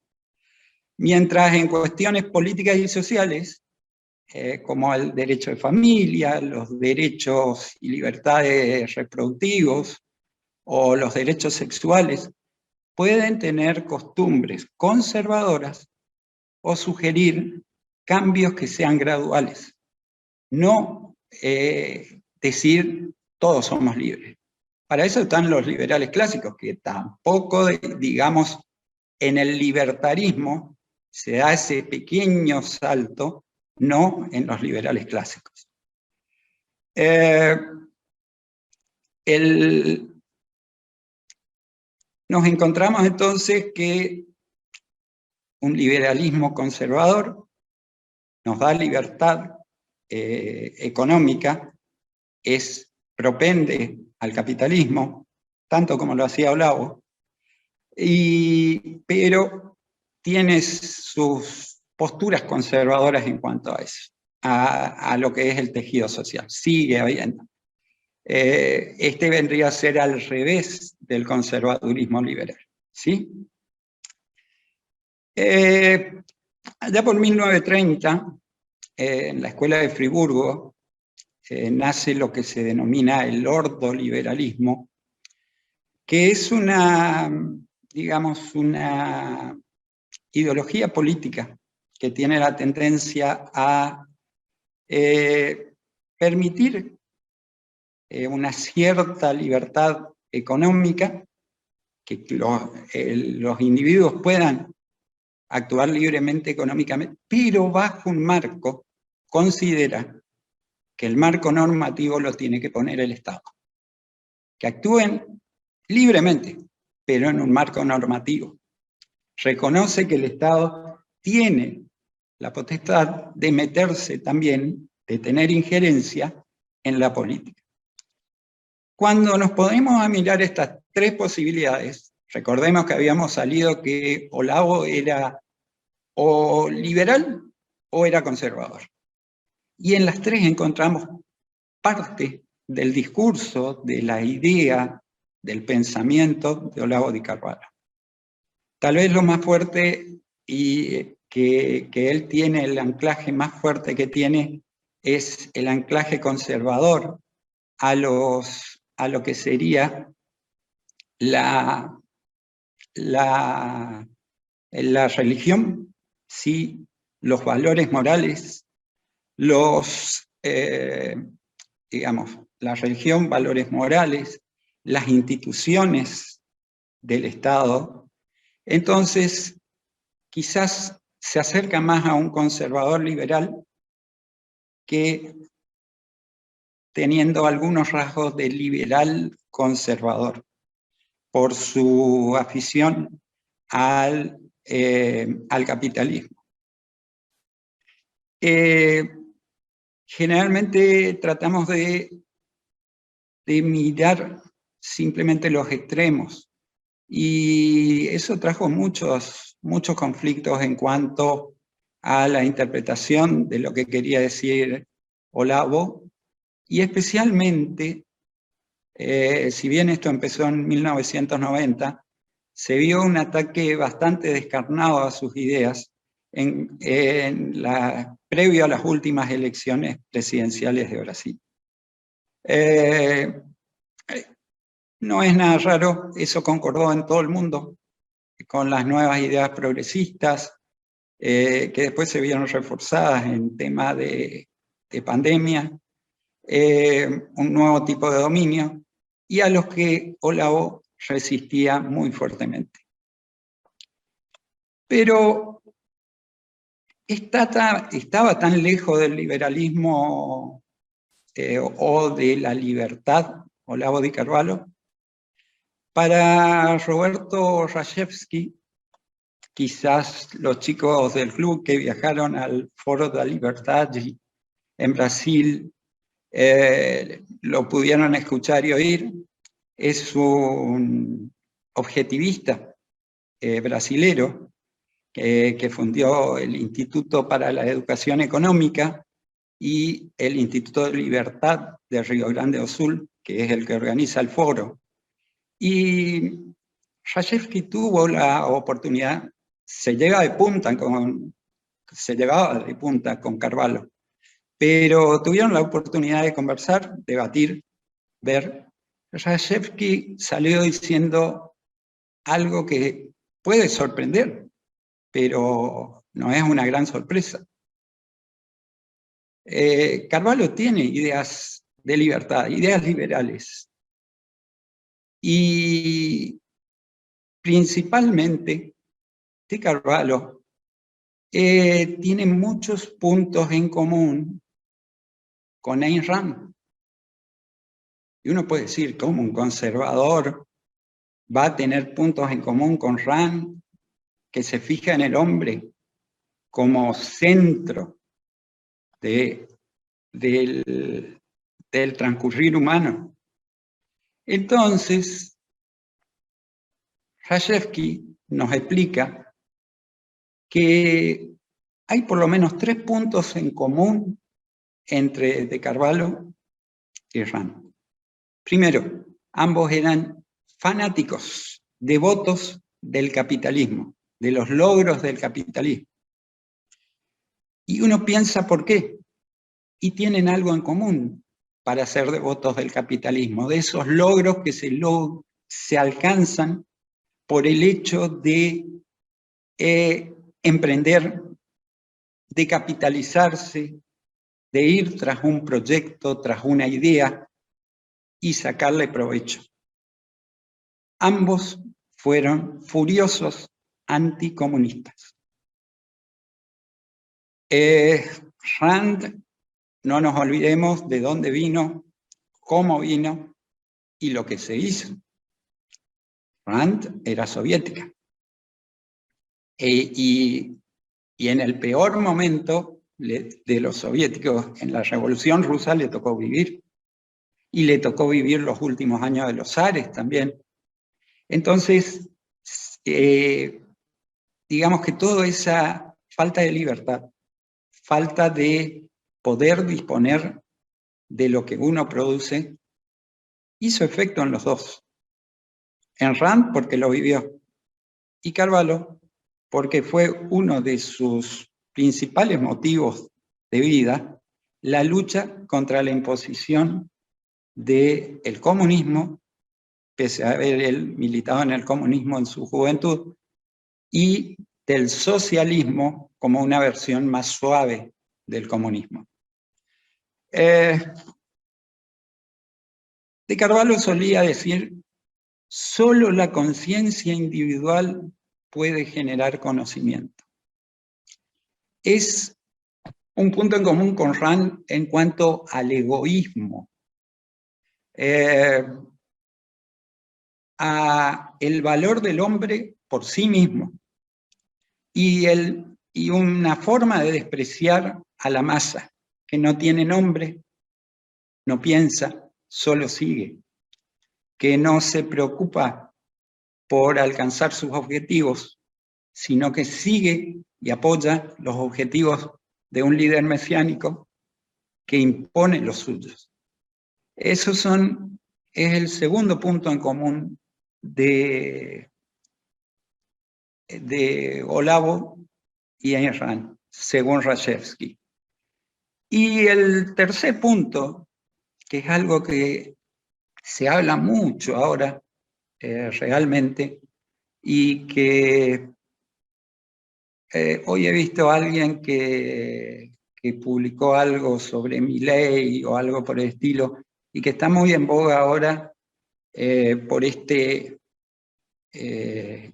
mientras en cuestiones políticas y sociales, como el derecho de familia, los derechos y libertades reproductivos o los derechos sexuales, pueden tener costumbres conservadoras o sugerir cambios que sean graduales. No decir todos somos libres. Para eso están los liberales clásicos, que tampoco, digamos, en el libertarismo se da ese pequeño salto, no en los liberales clásicos. Nos encontramos entonces que un liberalismo conservador nos da libertad económica, propende al capitalismo, tanto como lo hacía Olavo, pero tiene sus posturas conservadoras en cuanto a eso, a lo que es el tejido social. Sigue habiendo. Este vendría a ser al revés del conservadurismo liberal, ¿sí? Allá por 1930, en la Escuela de Friburgo, nace lo que se denomina el ordoliberalismo, que es digamos, una ideología política que tiene la tendencia a permitir una cierta libertad económica, que los individuos puedan actuar libremente económicamente, pero bajo un marco, considera que el marco normativo lo tiene que poner el Estado. Que actúen libremente, pero en un marco normativo. Reconoce que el Estado tiene la potestad de meterse también, de tener injerencia en la política. Cuando nos ponemos a mirar estas tres posibilidades, recordemos que habíamos salido que Olavo era o liberal o era conservador. Y en las tres encontramos parte del discurso, de la idea, del pensamiento de Olavo de Carvalho. Tal vez lo más fuerte y que él tiene, el anclaje más fuerte que tiene, es el anclaje conservador a lo que sería la religión, sí, los valores morales, digamos, la religión, valores morales, las instituciones del Estado. Entonces, quizás se acerca más a un conservador liberal que teniendo algunos rasgos de liberal conservador, por su afición al capitalismo. Generalmente tratamos de mirar simplemente los extremos, y eso trajo muchos conflictos en cuanto a la interpretación de lo que quería decir Olavo, y especialmente, si bien esto empezó en 1990, se vio un ataque bastante descarnado a sus ideas previo a las últimas elecciones presidenciales de Brasil. No es nada raro, eso concordó en todo el mundo con las nuevas ideas progresistas, que después se vieron reforzadas en tema de pandemia, un nuevo tipo de dominio, y a los que Olavo resistía muy fuertemente. Pero estaba tan lejos del liberalismo o de la libertad, Olavo de Carvalho. Para Roberto Rajewski, quizás los chicos del club que viajaron al Foro da Liberdade en Brasil lo pudieron escuchar y oír, es un objetivista brasilero que fundó el Instituto para la Educación Económica y el Instituto de Libertad de Río Grande do Sul, que es el que organiza el foro. Y Rajewski tuvo la oportunidad, se llevaba de punta con Carvalho, pero tuvieron la oportunidad de conversar, debatir, ver. Rajewski salió diciendo algo que puede sorprender, pero no es una gran sorpresa. Carvalho tiene ideas de libertad, ideas liberales. Y principalmente, de Carvalho tiene muchos puntos en común con Ayn Rand. Y uno puede decir, ¿cómo un conservador va a tener puntos en común con Rand, que se fija en el hombre como centro del transcurrir humano? Entonces, Rajewski nos explica que hay por lo menos 3 puntos en común entre de Carvalho y Rand. Primero, ambos eran fanáticos, devotos del capitalismo, de los logros del capitalismo. Y uno piensa, ¿por qué? Y tienen algo en común para ser devotos del capitalismo, de esos logros que se alcanzan por el hecho de emprender, de capitalizarse, de ir tras un proyecto, tras una idea y sacarle provecho. Ambos fueron furiosos anticomunistas. Rand, no nos olvidemos de dónde vino, cómo vino y lo que se hizo. Rand era soviética. Y Y en el peor momento de los soviéticos, en la Revolución Rusa, le tocó vivir. Y le tocó vivir los últimos años de los zares también. Entonces, digamos que toda esa falta de libertad, falta de poder disponer de lo que uno produce, hizo efecto en los dos. En Rand porque lo vivió, y Carvalho porque fue uno de sus principales motivos de vida, la lucha contra la imposición del comunismo, pese a haber él militado en el comunismo en su juventud, y del socialismo como una versión más suave del comunismo. De Carvalho solía decir: solo la conciencia individual puede generar conocimiento. Es un punto en común con Rand en cuanto al egoísmo, a el valor del hombre por sí mismo y una forma de despreciar a la masa, que no tiene nombre, no piensa, solo sigue, que no se preocupa por alcanzar sus objetivos, sino que sigue y apoya los objetivos de un líder mesiánico que impone los suyos. Es el segundo punto en común de Olavo y Ayn Rand, según Rashevsky. Y el tercer punto, que es algo que se habla mucho ahora realmente, y que hoy he visto a alguien que publicó algo sobre Milei o algo por el estilo, y que está muy en boga ahora por este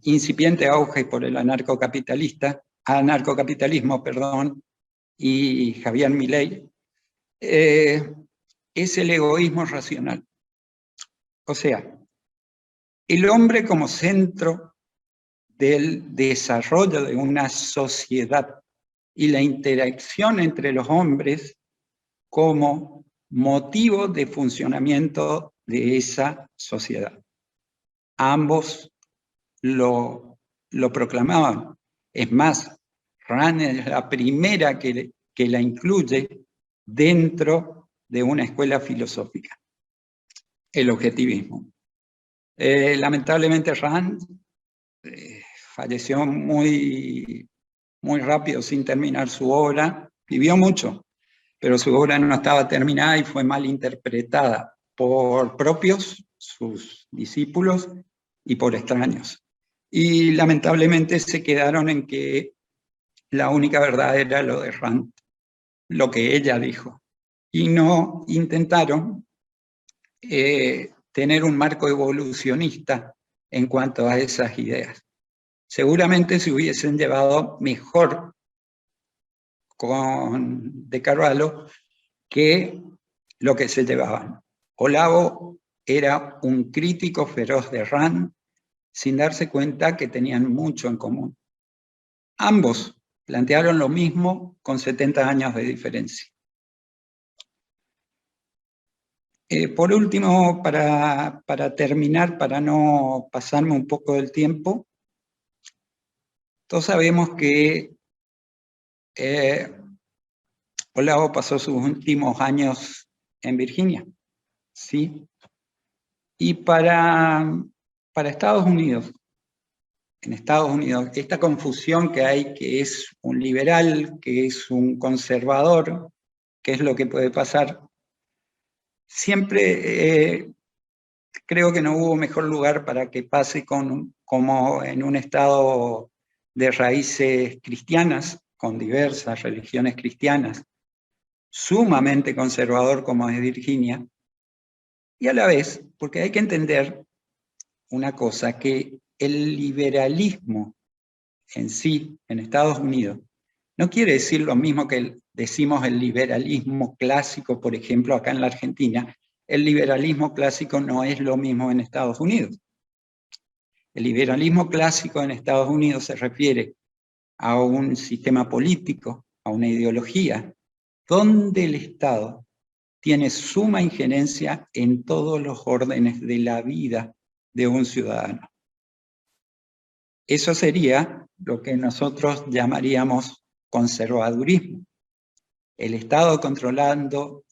incipiente auge por el anarcocapitalismo, y Javier Milei, es el egoísmo racional. O sea, el hombre como centro del desarrollo de una sociedad y la interacción entre los hombres como motivo de funcionamiento de esa sociedad. Ambos lo proclamaban. Es más, Rand es la primera que la incluye dentro de una escuela filosófica, el objetivismo. Lamentablemente Rand falleció muy rápido sin terminar su obra. Vivió mucho, pero su obra no estaba terminada y fue mal interpretada por propios, sus discípulos, y por extraños. Y lamentablemente se quedaron en que la única verdad era lo de Rand, lo que ella dijo. Y no intentaron tener un marco evolucionista en cuanto a esas ideas. Seguramente se hubiesen llevado mejor con De Carvalho que lo que se llevaban. Olavo era un crítico feroz de Rand, sin darse cuenta que tenían mucho en común. Ambos plantearon lo mismo con 70 años de diferencia. Por último, para terminar, para no pasarme un poco del tiempo, todos sabemos que Olavo pasó sus últimos años en Virginia, ¿sí? Y para Estados Unidos, en Estados Unidos, esta confusión que hay, que es un liberal, que es un conservador, ¿qué es lo que puede pasar? Siempre creo que no hubo mejor lugar para que pase como en un estado de raíces cristianas, con diversas religiones cristianas, sumamente conservador como es Virginia, y a la vez, porque hay que entender una cosa, que el liberalismo en sí, en Estados Unidos, no quiere decir lo mismo que decimos el liberalismo clásico, por ejemplo, acá en la Argentina. El liberalismo clásico no es lo mismo en Estados Unidos. El liberalismo clásico en Estados Unidos se refiere a un sistema político, a una ideología, donde el Estado tiene suma injerencia en todos los órdenes de la vida de un ciudadano. Eso sería lo que nosotros llamaríamos conservadurismo. El Estado controlando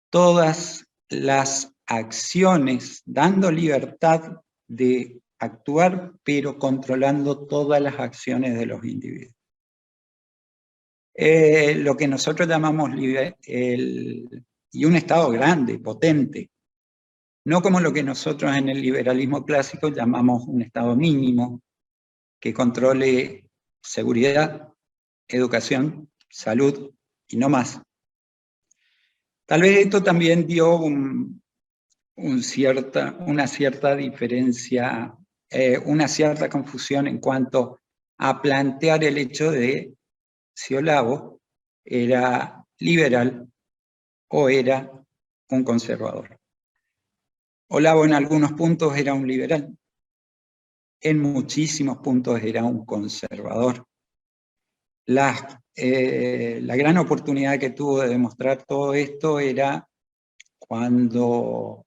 todas las acciones, dando libertad de actuar, pero controlando todas las acciones de los individuos. Lo que nosotros llamamos y un Estado grande, potente, no como lo que nosotros en el liberalismo clásico llamamos un Estado mínimo, que controle seguridad, educación, salud y no más. Tal vez esto también dio una cierta diferencia, una cierta confusión en cuanto a plantear el hecho de si Olavo era liberal o era un conservador. Olavo en algunos puntos era un liberal, en muchísimos puntos era un conservador. La gran oportunidad que tuvo de demostrar todo esto era cuando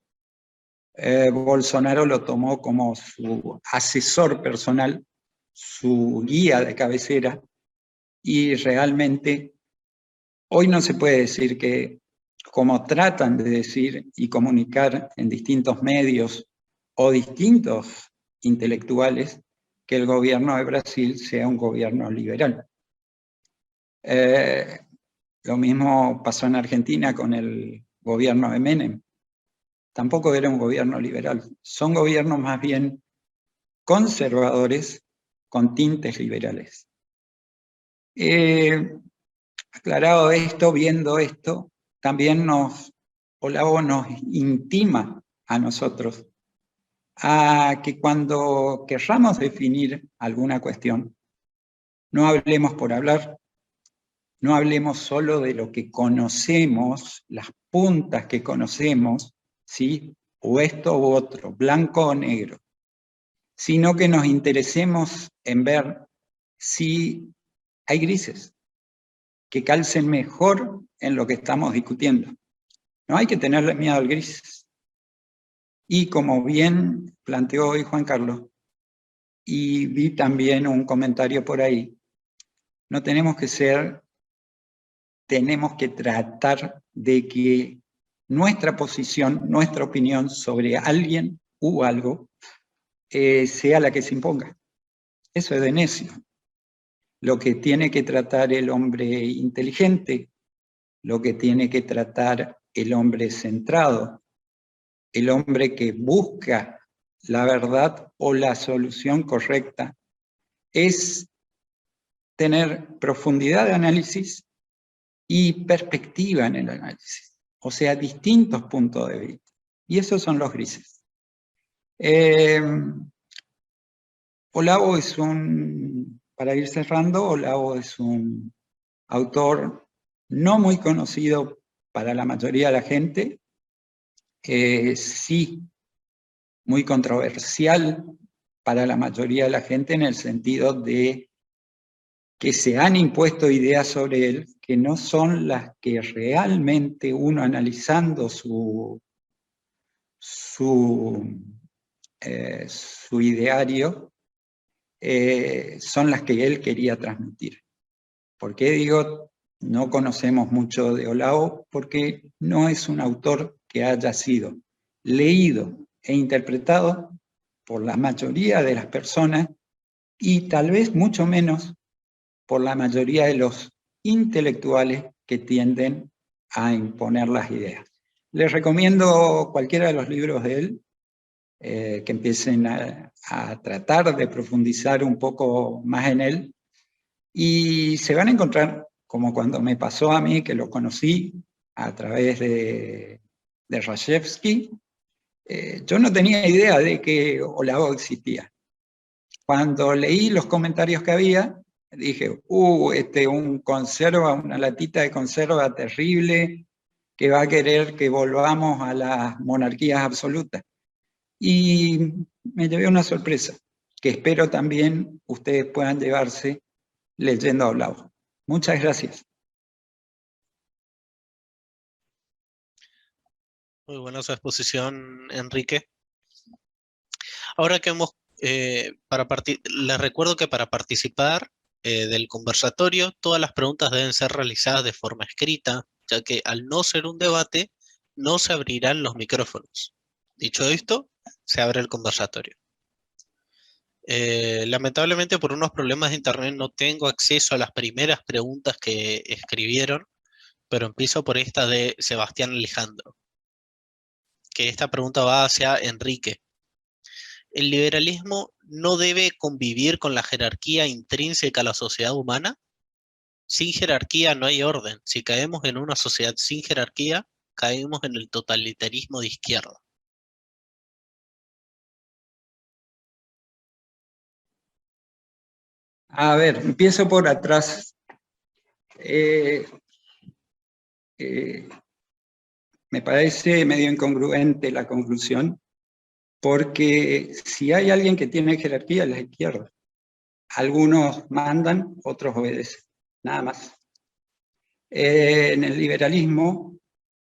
Bolsonaro lo tomó como su asesor personal, su guía de cabecera, y realmente hoy no se puede decir que, como tratan de decir y comunicar en distintos medios o distintos intelectuales, que el gobierno de Brasil sea un gobierno liberal. Lo mismo pasó en Argentina con el gobierno de Menem. Tampoco era un gobierno liberal. Son gobiernos más bien conservadores con tintes liberales. Aclarado esto, viendo esto, también Olavo nos intima a nosotros a que cuando querramos definir alguna cuestión, no hablemos por hablar, no hablemos solo de lo que conocemos, las puntas que conocemos, ¿sí? O esto u otro, blanco o negro, sino que nos interesemos en ver si hay grises que calcen mejor en lo que estamos discutiendo. No hay que tenerle miedo al gris. Y como bien planteó hoy Juan Carlos, y vi también un comentario por ahí, no tenemos que tratar de que nuestra posición, nuestra opinión sobre alguien u algo sea la que se imponga. Eso es de necio. Lo que tiene que tratar el hombre inteligente, lo que tiene que tratar el hombre centrado, el hombre que busca la verdad o la solución correcta, es tener profundidad de análisis y perspectiva en el análisis, o sea, distintos puntos de vista. Y esos son los grises. Olavo es para ir cerrando, Olavo es un autor no muy conocido para la mayoría de la gente, sí muy controversial para la mayoría de la gente en el sentido de que se han impuesto ideas sobre él que no son las que realmente uno analizando su ideario son las que él quería transmitir. ¿Por qué digo no conocemos mucho de Olavo? Porque no es un autor que haya sido leído e interpretado por la mayoría de las personas y tal vez mucho menos por la mayoría de los intelectuales que tienden a imponer las ideas. Les recomiendo cualquiera de los libros de él, que empiecen a tratar de profundizar un poco más en él, y se van a encontrar, como cuando me pasó a mí, que lo conocí a través de Rashevsky. Yo no tenía idea de que Olavo existía. Cuando leí los comentarios que había, dije, un conserva, una latita de conserva terrible, que va a querer que volvamos a las monarquías absolutas. Y me llevé una sorpresa, que espero también ustedes puedan llevarse leyendo a Olavo. Muchas gracias. Muy buena su exposición, Enrique. Ahora que hemos, les recuerdo que para participar del conversatorio, todas las preguntas deben ser realizadas de forma escrita, ya que al no ser un debate, no se abrirán los micrófonos. Dicho esto, se abre el conversatorio. Lamentablemente por unos problemas de internet no tengo acceso a las primeras preguntas que escribieron, pero empiezo por esta de Sebastián Alejandro, que esta pregunta va hacia Enrique. ¿El liberalismo no debe convivir con la jerarquía intrínseca a la sociedad humana? Sin jerarquía no hay orden. Si caemos en una sociedad sin jerarquía, caemos en el totalitarismo de izquierda. A ver, empiezo por atrás. Me parece medio incongruente la conclusión, porque si hay alguien que tiene jerarquía es la izquierda. Algunos mandan, otros obedecen, nada más. En el liberalismo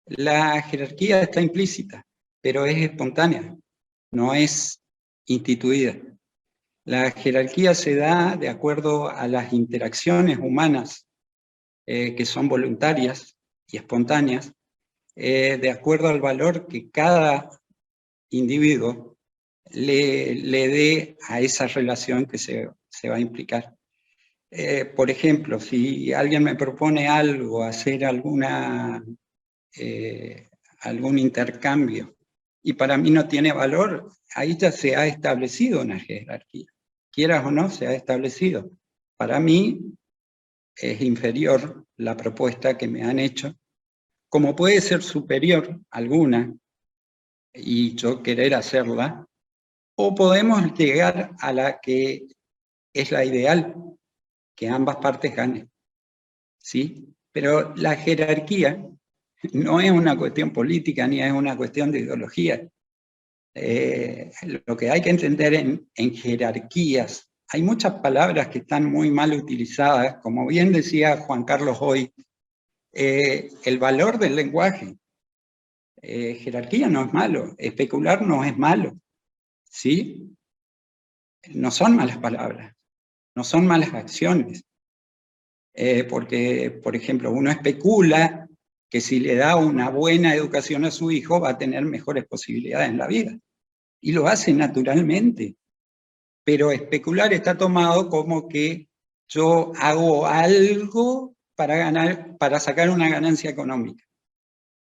la jerarquía está implícita, pero es espontánea, no es instituida. La jerarquía se da de acuerdo a las interacciones humanas que son voluntarias y espontáneas, de acuerdo al valor que cada individuo le dé a esa relación que se va a implicar. Por ejemplo, si alguien me propone algo, hacer algún intercambio, y para mí no tiene valor, ahí ya se ha establecido una jerarquía. Quieras o no, se ha establecido. Para mí es inferior la propuesta que me han hecho, como puede ser superior alguna, y yo querer hacerla, o podemos llegar a la que es la ideal, que ambas partes ganen, ¿sí? Pero la jerarquía no es una cuestión política ni es una cuestión de ideología. Lo que hay que entender en jerarquías, hay muchas palabras que están muy mal utilizadas, como bien decía Juan Carlos hoy, el valor del lenguaje. Jerarquía no es malo, especular no es malo, ¿sí? No son malas palabras, no son malas acciones. Porque, por ejemplo, uno especula que si le da una buena educación a su hijo va a tener mejores posibilidades en la vida. Y lo hace naturalmente. Pero especular está tomado como que yo hago algo para sacar una ganancia económica.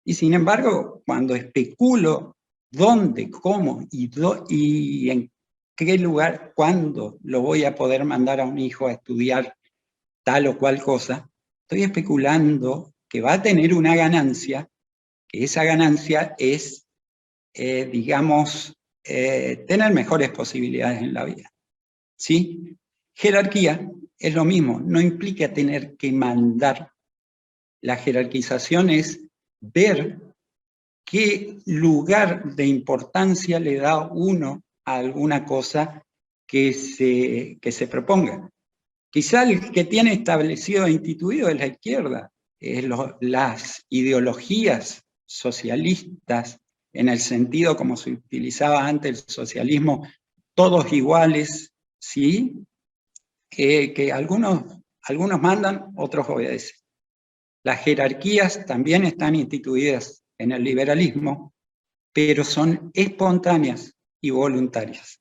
Y sin embargo, cuando especulo dónde, cómo y en qué lugar, cuándo lo voy a poder mandar a un hijo a estudiar tal o cual cosa, estoy especulando que va a tener una ganancia, que esa ganancia es, digamos, tener mejores posibilidades en la vida. ¿Sí? Jerarquía es lo mismo, no implica tener que mandar. La jerarquización es ver qué lugar de importancia le da uno a alguna cosa que se proponga. Quizá el que tiene establecido e instituido es la izquierda, las ideologías socialistas, en el sentido como se utilizaba antes el socialismo, todos iguales, ¿sí? Que algunos mandan, otros obedecen. Las jerarquías también están instituidas en el liberalismo, pero son espontáneas y voluntarias.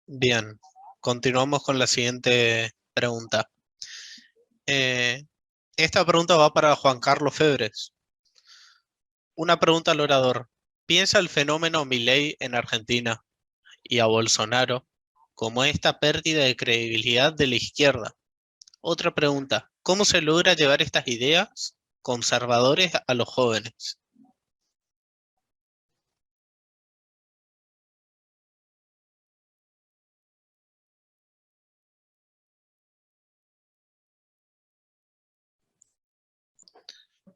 Bien, continuamos con la siguiente pregunta. Esta pregunta va para Juan Carlos Febres. Una pregunta al orador. ¿Piensa el fenómeno Milei en Argentina y a Bolsonaro como esta pérdida de credibilidad de la izquierda? Otra pregunta. ¿Cómo se logra llevar estas ideas conservadores a los jóvenes?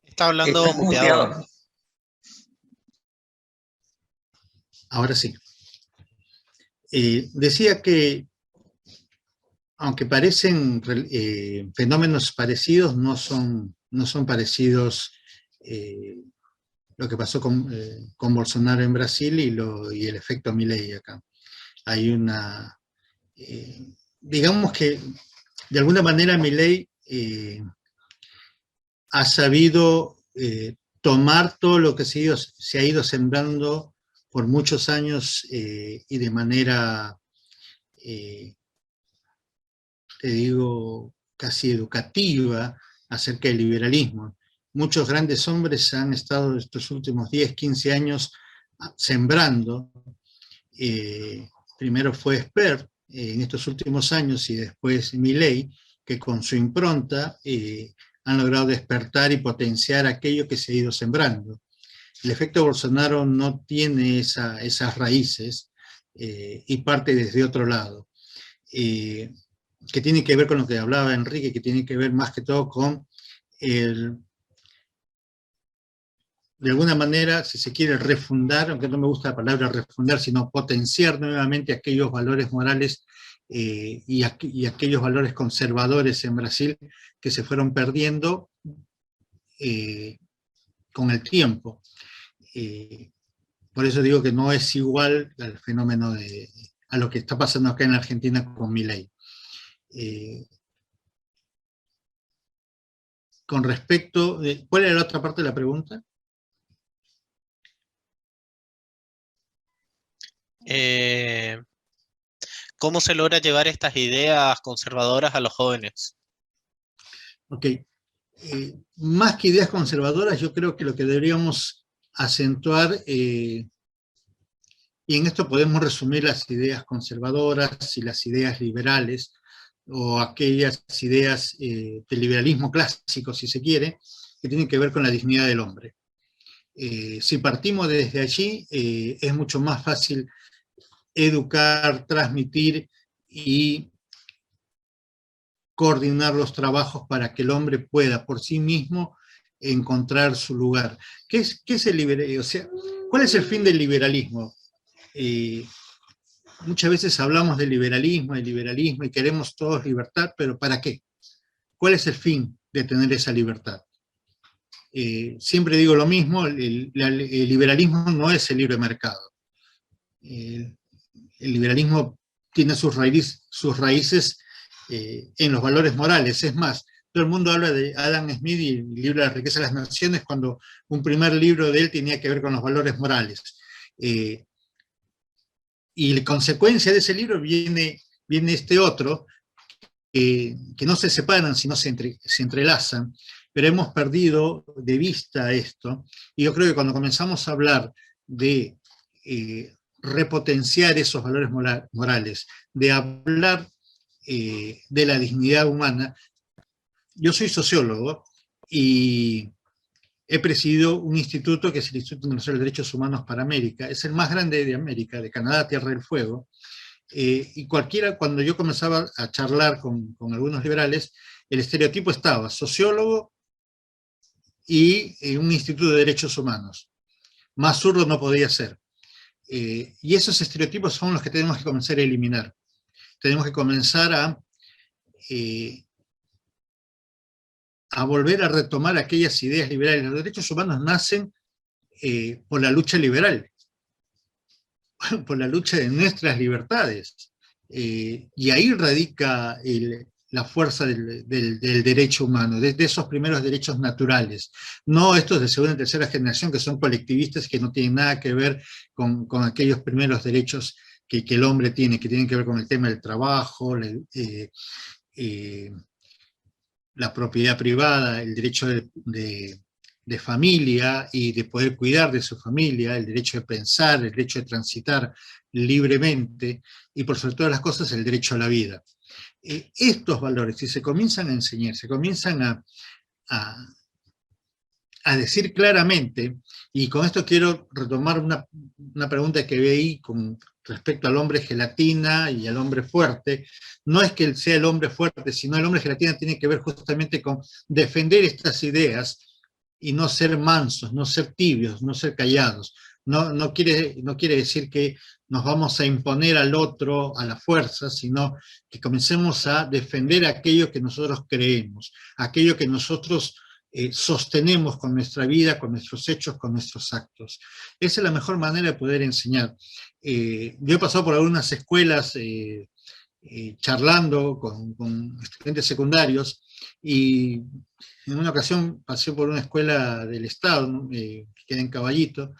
Está hablando Estás muteado. muteado. Ahora sí. Decía que, aunque parecen fenómenos parecidos, no son parecidos lo que pasó con Bolsonaro en Brasil y el efecto Milei acá. Hay una... digamos que, de alguna manera, Milei ha sabido tomar todo lo que se ha ido sembrando por muchos años y de manera, te digo, casi educativa acerca del liberalismo. Muchos grandes hombres han estado estos últimos 10, 15 años sembrando. Primero fue Esper en estos últimos años y después Milei, que con su impronta han logrado despertar y potenciar aquello que se ha ido sembrando. El efecto Bolsonaro no tiene esas raíces y parte desde otro lado, que tiene que ver con lo que hablaba Enrique, que tiene que ver más que todo con de alguna manera, si se quiere refundar, aunque no me gusta la palabra refundar, sino potenciar nuevamente aquellos valores morales y aquellos valores conservadores en Brasil que se fueron perdiendo con el tiempo. Por eso digo que no es igual al fenómeno a lo que está pasando acá en Argentina con Milei. Con respecto, ¿cuál era la otra parte de la pregunta? ¿Cómo se logra llevar estas ideas conservadoras a los jóvenes? Ok. Más que ideas conservadoras, yo creo que lo que deberíamos acentuar, y en esto podemos resumir las ideas conservadoras y las ideas liberales, o aquellas ideas del liberalismo clásico, si se quiere, que tienen que ver con la dignidad del hombre. Si partimos desde allí, es mucho más fácil educar, transmitir y coordinar los trabajos para que el hombre pueda por sí mismo encontrar su lugar. ¿Qué es el liberalismo? O sea, ¿cuál es el fin del liberalismo? Muchas veces hablamos del liberalismo y queremos todos libertad, pero ¿para qué? ¿Cuál es el fin de tener esa libertad? Siempre digo lo mismo, el liberalismo no es el libre mercado. El liberalismo tiene sus raíces en los valores morales. Es más, todo el mundo habla de Adam Smith y el libro de la riqueza de las naciones cuando un primer libro de él tenía que ver con los valores morales. Y la consecuencia de ese libro viene este otro, que no se separan, sino se entrelazan, pero hemos perdido de vista esto, y yo creo que cuando comenzamos a hablar de repotenciar esos valores morales, de hablar de la dignidad humana. Yo soy sociólogo y he presidido un instituto que es el Instituto Internacional de Derechos Humanos para América, es el más grande de América, de Canadá, Tierra del Fuego, y cualquiera, cuando yo comenzaba a charlar con algunos liberales, el estereotipo estaba sociólogo y un instituto de derechos humanos. Más zurdo no podía ser. Y esos estereotipos son los que tenemos que comenzar a eliminar. Tenemos que comenzar a volver a retomar aquellas ideas liberales. Los derechos humanos nacen por la lucha liberal, por la lucha de nuestras libertades. Y ahí radica la fuerza del derecho humano, desde esos primeros derechos naturales. No estos de segunda y tercera generación que son colectivistas, que no tienen nada que ver con aquellos primeros derechos que el hombre tiene, que tienen que ver con el tema del trabajo, la propiedad privada, el derecho de familia y de poder cuidar de su familia, el derecho de pensar, el derecho de transitar libremente, y por sobre todas las cosas el derecho a la vida. Estos valores, si se comienzan a enseñar, se comienzan a decir claramente, y con esto quiero retomar una pregunta que veí con respecto al hombre gelatina y al hombre fuerte. No es que él sea el hombre fuerte, sino el hombre gelatina tiene que ver justamente con defender estas ideas y no ser mansos, no ser tibios, no ser callados, no quiere decir que nos vamos a imponer al otro a la fuerza, sino que comencemos a defender aquello que nosotros creemos, aquello que nosotros sostenemos con nuestra vida, con nuestros hechos, con nuestros actos. Esa es la mejor manera de poder enseñar. Yo he pasado por algunas escuelas charlando con estudiantes secundarios, y en una ocasión pasé por una escuela del Estado, ¿no? Que queda en Caballito,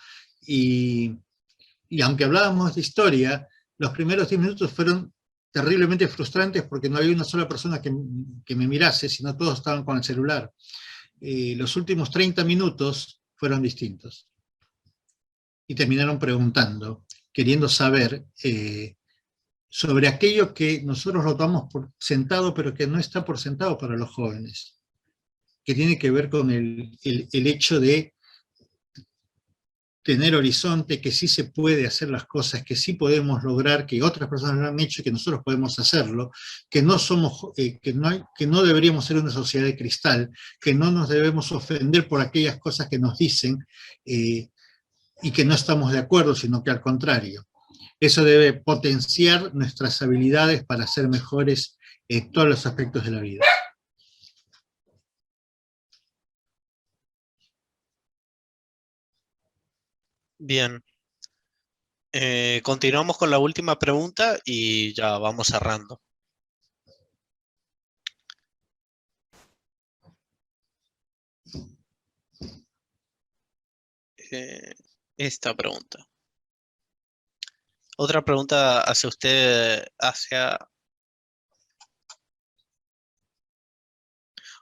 y aunque hablábamos de historia, los primeros 10 minutos fueron terriblemente frustrantes porque no había una sola persona que me mirase, sino todos estaban con el celular. Los últimos 30 minutos fueron distintos. Y terminaron preguntando, queriendo saber sobre aquello que nosotros lo tomamos por sentado, pero que no está por sentado para los jóvenes, que tiene que ver con el hecho de tener horizonte, que sí se puede hacer las cosas, que sí podemos lograr, que otras personas lo han hecho y que nosotros podemos hacerlo, que no somos, que no deberíamos ser una sociedad de cristal, que no nos debemos ofender por aquellas cosas que nos dicen y que no estamos de acuerdo, sino que al contrario. Eso debe potenciar nuestras habilidades para ser mejores en todos los aspectos de la vida. Bien. Continuamos con la última pregunta y ya vamos cerrando. Esta pregunta. Otra pregunta hacia usted,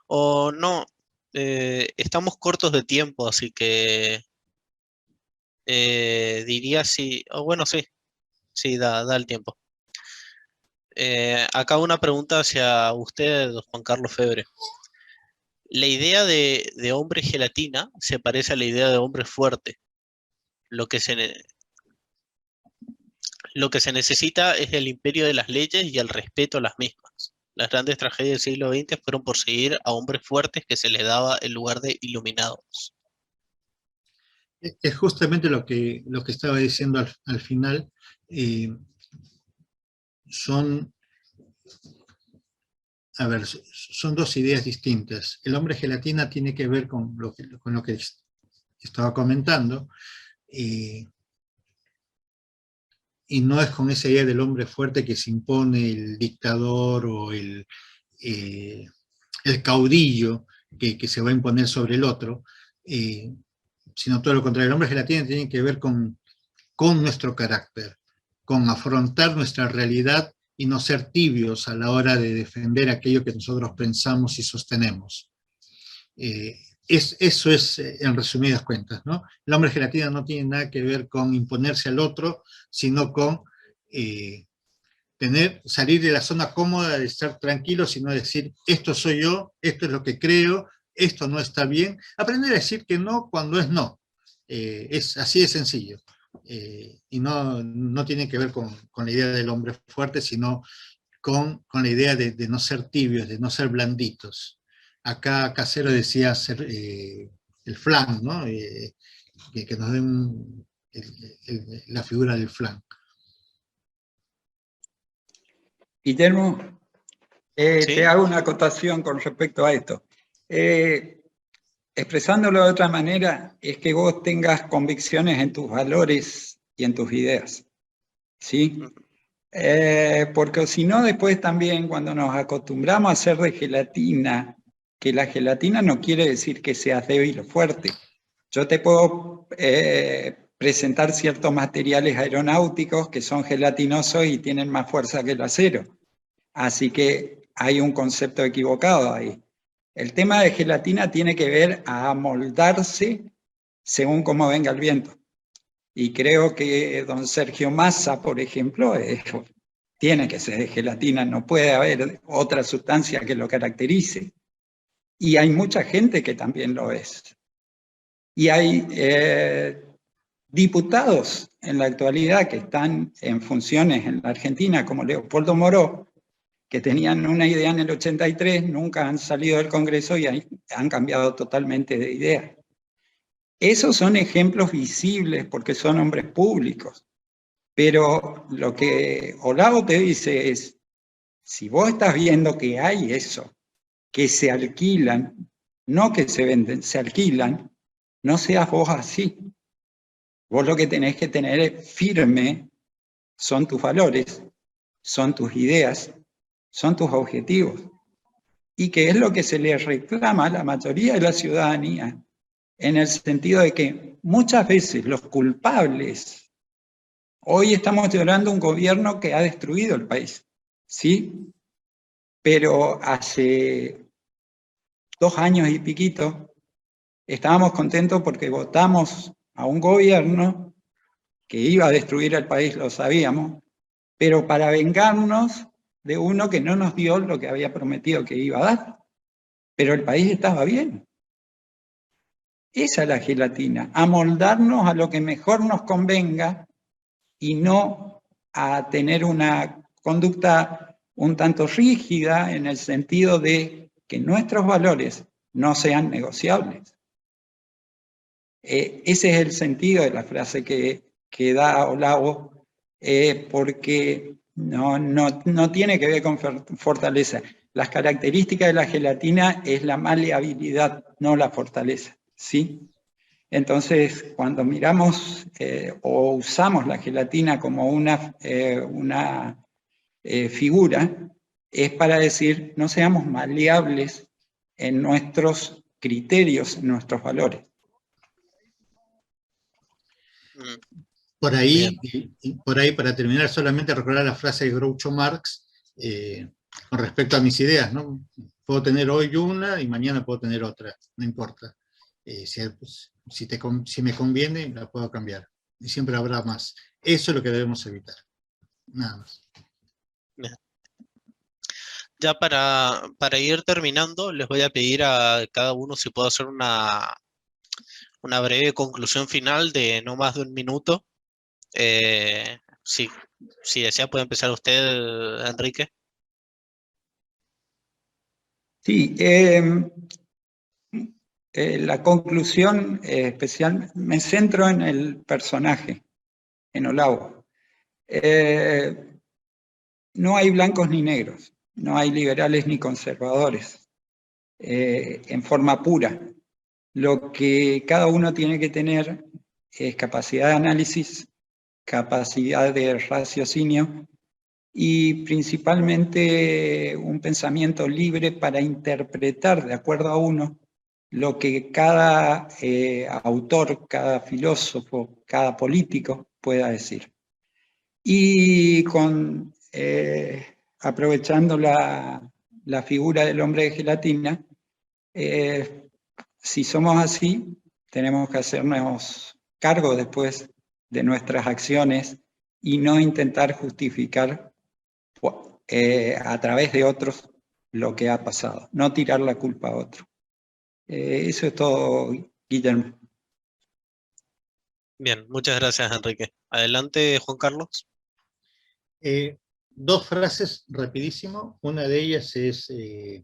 o no, estamos cortos de tiempo, así que diría sí, bueno, sí, da el tiempo. Acá una pregunta hacia usted, Juan Carlos Febre. La idea de hombre gelatina se parece a la idea de hombre fuerte. Lo que se necesita es el imperio de las leyes y el respeto a las mismas. Las grandes tragedias del siglo XX fueron por seguir a hombres fuertes que se les daba el lugar de iluminados. Es justamente lo que estaba diciendo al final. Son dos ideas distintas. El hombre gelatina tiene que ver con lo que estaba comentando, y no es con esa idea del hombre fuerte que se impone, el dictador o el caudillo que se va a imponer sobre el otro, sino todo lo contrario. El hombre gelatina tiene que ver con nuestro carácter, con afrontar nuestra realidad y no ser tibios a la hora de defender aquello que nosotros pensamos y sostenemos. Eso es, en resumidas cuentas, ¿no? El hombre gelatina no tiene nada que ver con imponerse al otro, sino con salir de la zona cómoda de estar tranquilo, sino decir, esto soy yo, esto es lo que creo, esto no está bien. Aprender a decir que no cuando es no. Es así de sencillo. Y no tiene que ver con la idea del hombre fuerte, sino con la idea de no ser tibios, de no ser blanditos. Acá Casero decía ser el flan, ¿no? Que nos den la figura del flan. Guillermo, ¿Sí? te hago una acotación con respecto a esto. Expresándolo de otra manera, es que vos tengas convicciones en tus valores y en tus ideas, ¿sí? Porque si no, después también cuando nos acostumbramos a hacer de gelatina, que la gelatina no quiere decir que seas débil o fuerte. Yo te puedo presentar ciertos materiales aeronáuticos que son gelatinosos y tienen más fuerza que el acero. Así que hay un concepto equivocado ahí. El tema de gelatina tiene que ver a amoldarse según cómo venga el viento. Y creo que don Sergio Massa, por ejemplo, tiene que ser de gelatina, no puede haber otra sustancia que lo caracterice. Y hay mucha gente que también lo es. Y hay diputados en la actualidad que están en funciones en la Argentina, como Leopoldo Moró, que tenían una idea en el 83, nunca han salido del Congreso y han cambiado totalmente de idea. Esos son ejemplos visibles porque son hombres públicos. Pero lo que Olavo te dice es, si vos estás viendo que hay eso, que se alquilan, no que se venden, se alquilan, no seas vos así. Vos lo que tenés que tener firme son tus valores, son tus ideas, son tus objetivos. Y que es lo que se le reclama a la mayoría de la ciudadanía, en el sentido de que muchas veces los culpables, hoy estamos llorando un gobierno que ha destruido el país, ¿sí? Pero hace 2 años y piquito estábamos contentos porque votamos a un gobierno que iba a destruir el país, lo sabíamos, pero para vengarnos de uno que no nos dio lo que había prometido que iba a dar. Pero el país estaba bien. Esa es la gelatina, amoldarnos a lo que mejor nos convenga y no a tener una conducta un tanto rígida en el sentido de que nuestros valores no sean negociables. Ese es el sentido de la frase que da Olavo, porque no tiene que ver con fortaleza. Las características de la gelatina es la maleabilidad, no la fortaleza, ¿sí? Entonces, cuando miramos o usamos la gelatina como una figura, es para decir, no seamos maleables en nuestros criterios, en nuestros valores. Por ahí, para terminar, solamente recordar la frase de Groucho Marx con respecto a mis ideas, ¿no? Puedo tener hoy una y mañana puedo tener otra, no importa. Si me conviene, la puedo cambiar. Y siempre habrá más. Eso es lo que debemos evitar. Nada más. Bien. Ya para ir terminando, les voy a pedir a cada uno si puedo hacer una breve conclusión final de no más de 1 minuto. Si desea, puede empezar usted, Enrique. Sí, la conclusión especial, me centro en el personaje, en Olavo. No hay blancos ni negros, no hay liberales ni conservadores, en forma pura. Lo que cada uno tiene que tener es capacidad de análisis, capacidad de raciocinio y principalmente un pensamiento libre para interpretar de acuerdo a uno lo que cada autor, cada filósofo, cada político pueda decir. Y aprovechando la figura del hombre de gelatina, si somos así, tenemos que hacernos cargo después de nuestras acciones y no intentar justificar a través de otros lo que ha pasado, no tirar la culpa a otro. Eso es todo, Guillermo. Bien, muchas gracias, Enrique. Adelante, Juan Carlos. 2 frases rapidísimo. Una de ellas es que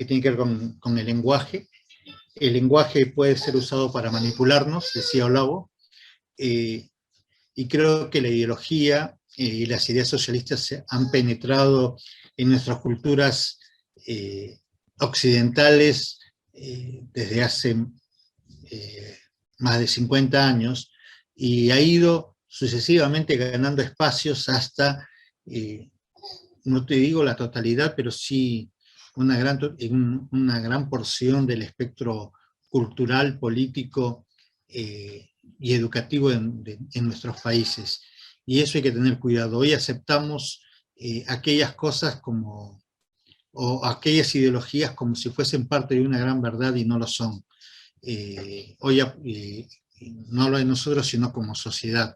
tiene que ver con el lenguaje. El lenguaje puede ser usado para manipularnos, decía Olavo, y creo que la ideología y las ideas socialistas se han penetrado en nuestras culturas occidentales desde hace más de 50 años, y ha ido sucesivamente ganando espacios hasta, no te digo la totalidad, pero sí una gran porción del espectro cultural, político y educativo en nuestros países. Y eso hay que tener cuidado. Hoy aceptamos aquellas cosas o aquellas ideologías como si fuesen parte de una gran verdad y no lo son. Hoy no hablo de nosotros, sino como sociedad.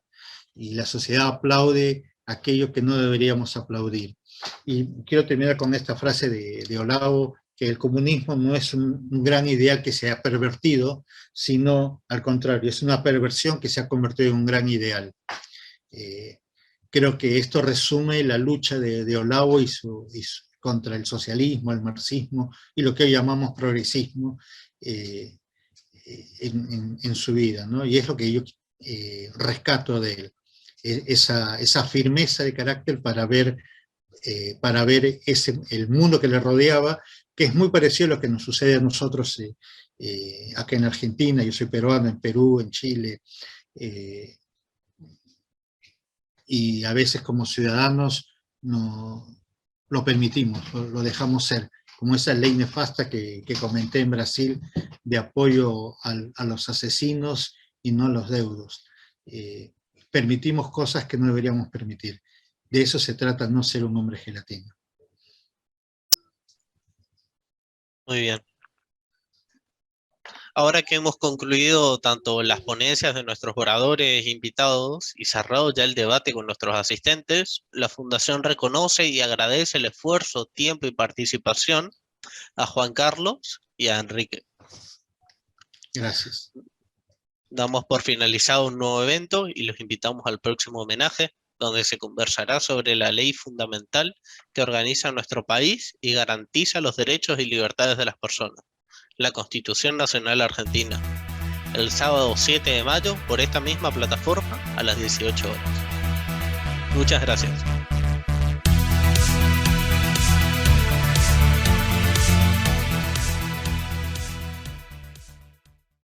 Y la sociedad aplaude aquello que no deberíamos aplaudir. Y quiero terminar con esta frase de Olavo, que el comunismo no es un gran ideal que se ha pervertido, sino al contrario, es una perversión que se ha convertido en un gran ideal. Creo que esto resume la lucha de Olavo contra el socialismo, el marxismo y lo que hoy llamamos progresismo, en su vida, ¿no? Y es lo que yo rescato de él, esa firmeza de carácter para ver el mundo que le rodeaba, que es muy parecido a lo que nos sucede a nosotros acá en Argentina. Yo soy peruano, en Perú, en Chile, y a veces como ciudadanos no lo permitimos, lo dejamos ser, como esa ley nefasta que comenté en Brasil de apoyo a los asesinos y no a los deudos. Permitimos cosas que no deberíamos permitir. De eso se trata, no ser un hombre gelatina. Muy bien. Ahora que hemos concluido tanto las ponencias de nuestros oradores e invitados y cerrado ya el debate con nuestros asistentes, la Fundación reconoce y agradece el esfuerzo, tiempo y participación a Juan Carlos y a Enrique. Gracias. Damos por finalizado un nuevo evento y los invitamos al próximo homenaje, donde se conversará sobre la ley fundamental que organiza nuestro país y garantiza los derechos y libertades de las personas, la Constitución Nacional Argentina, el sábado 7 de mayo por esta misma plataforma a las 18 horas. Muchas gracias.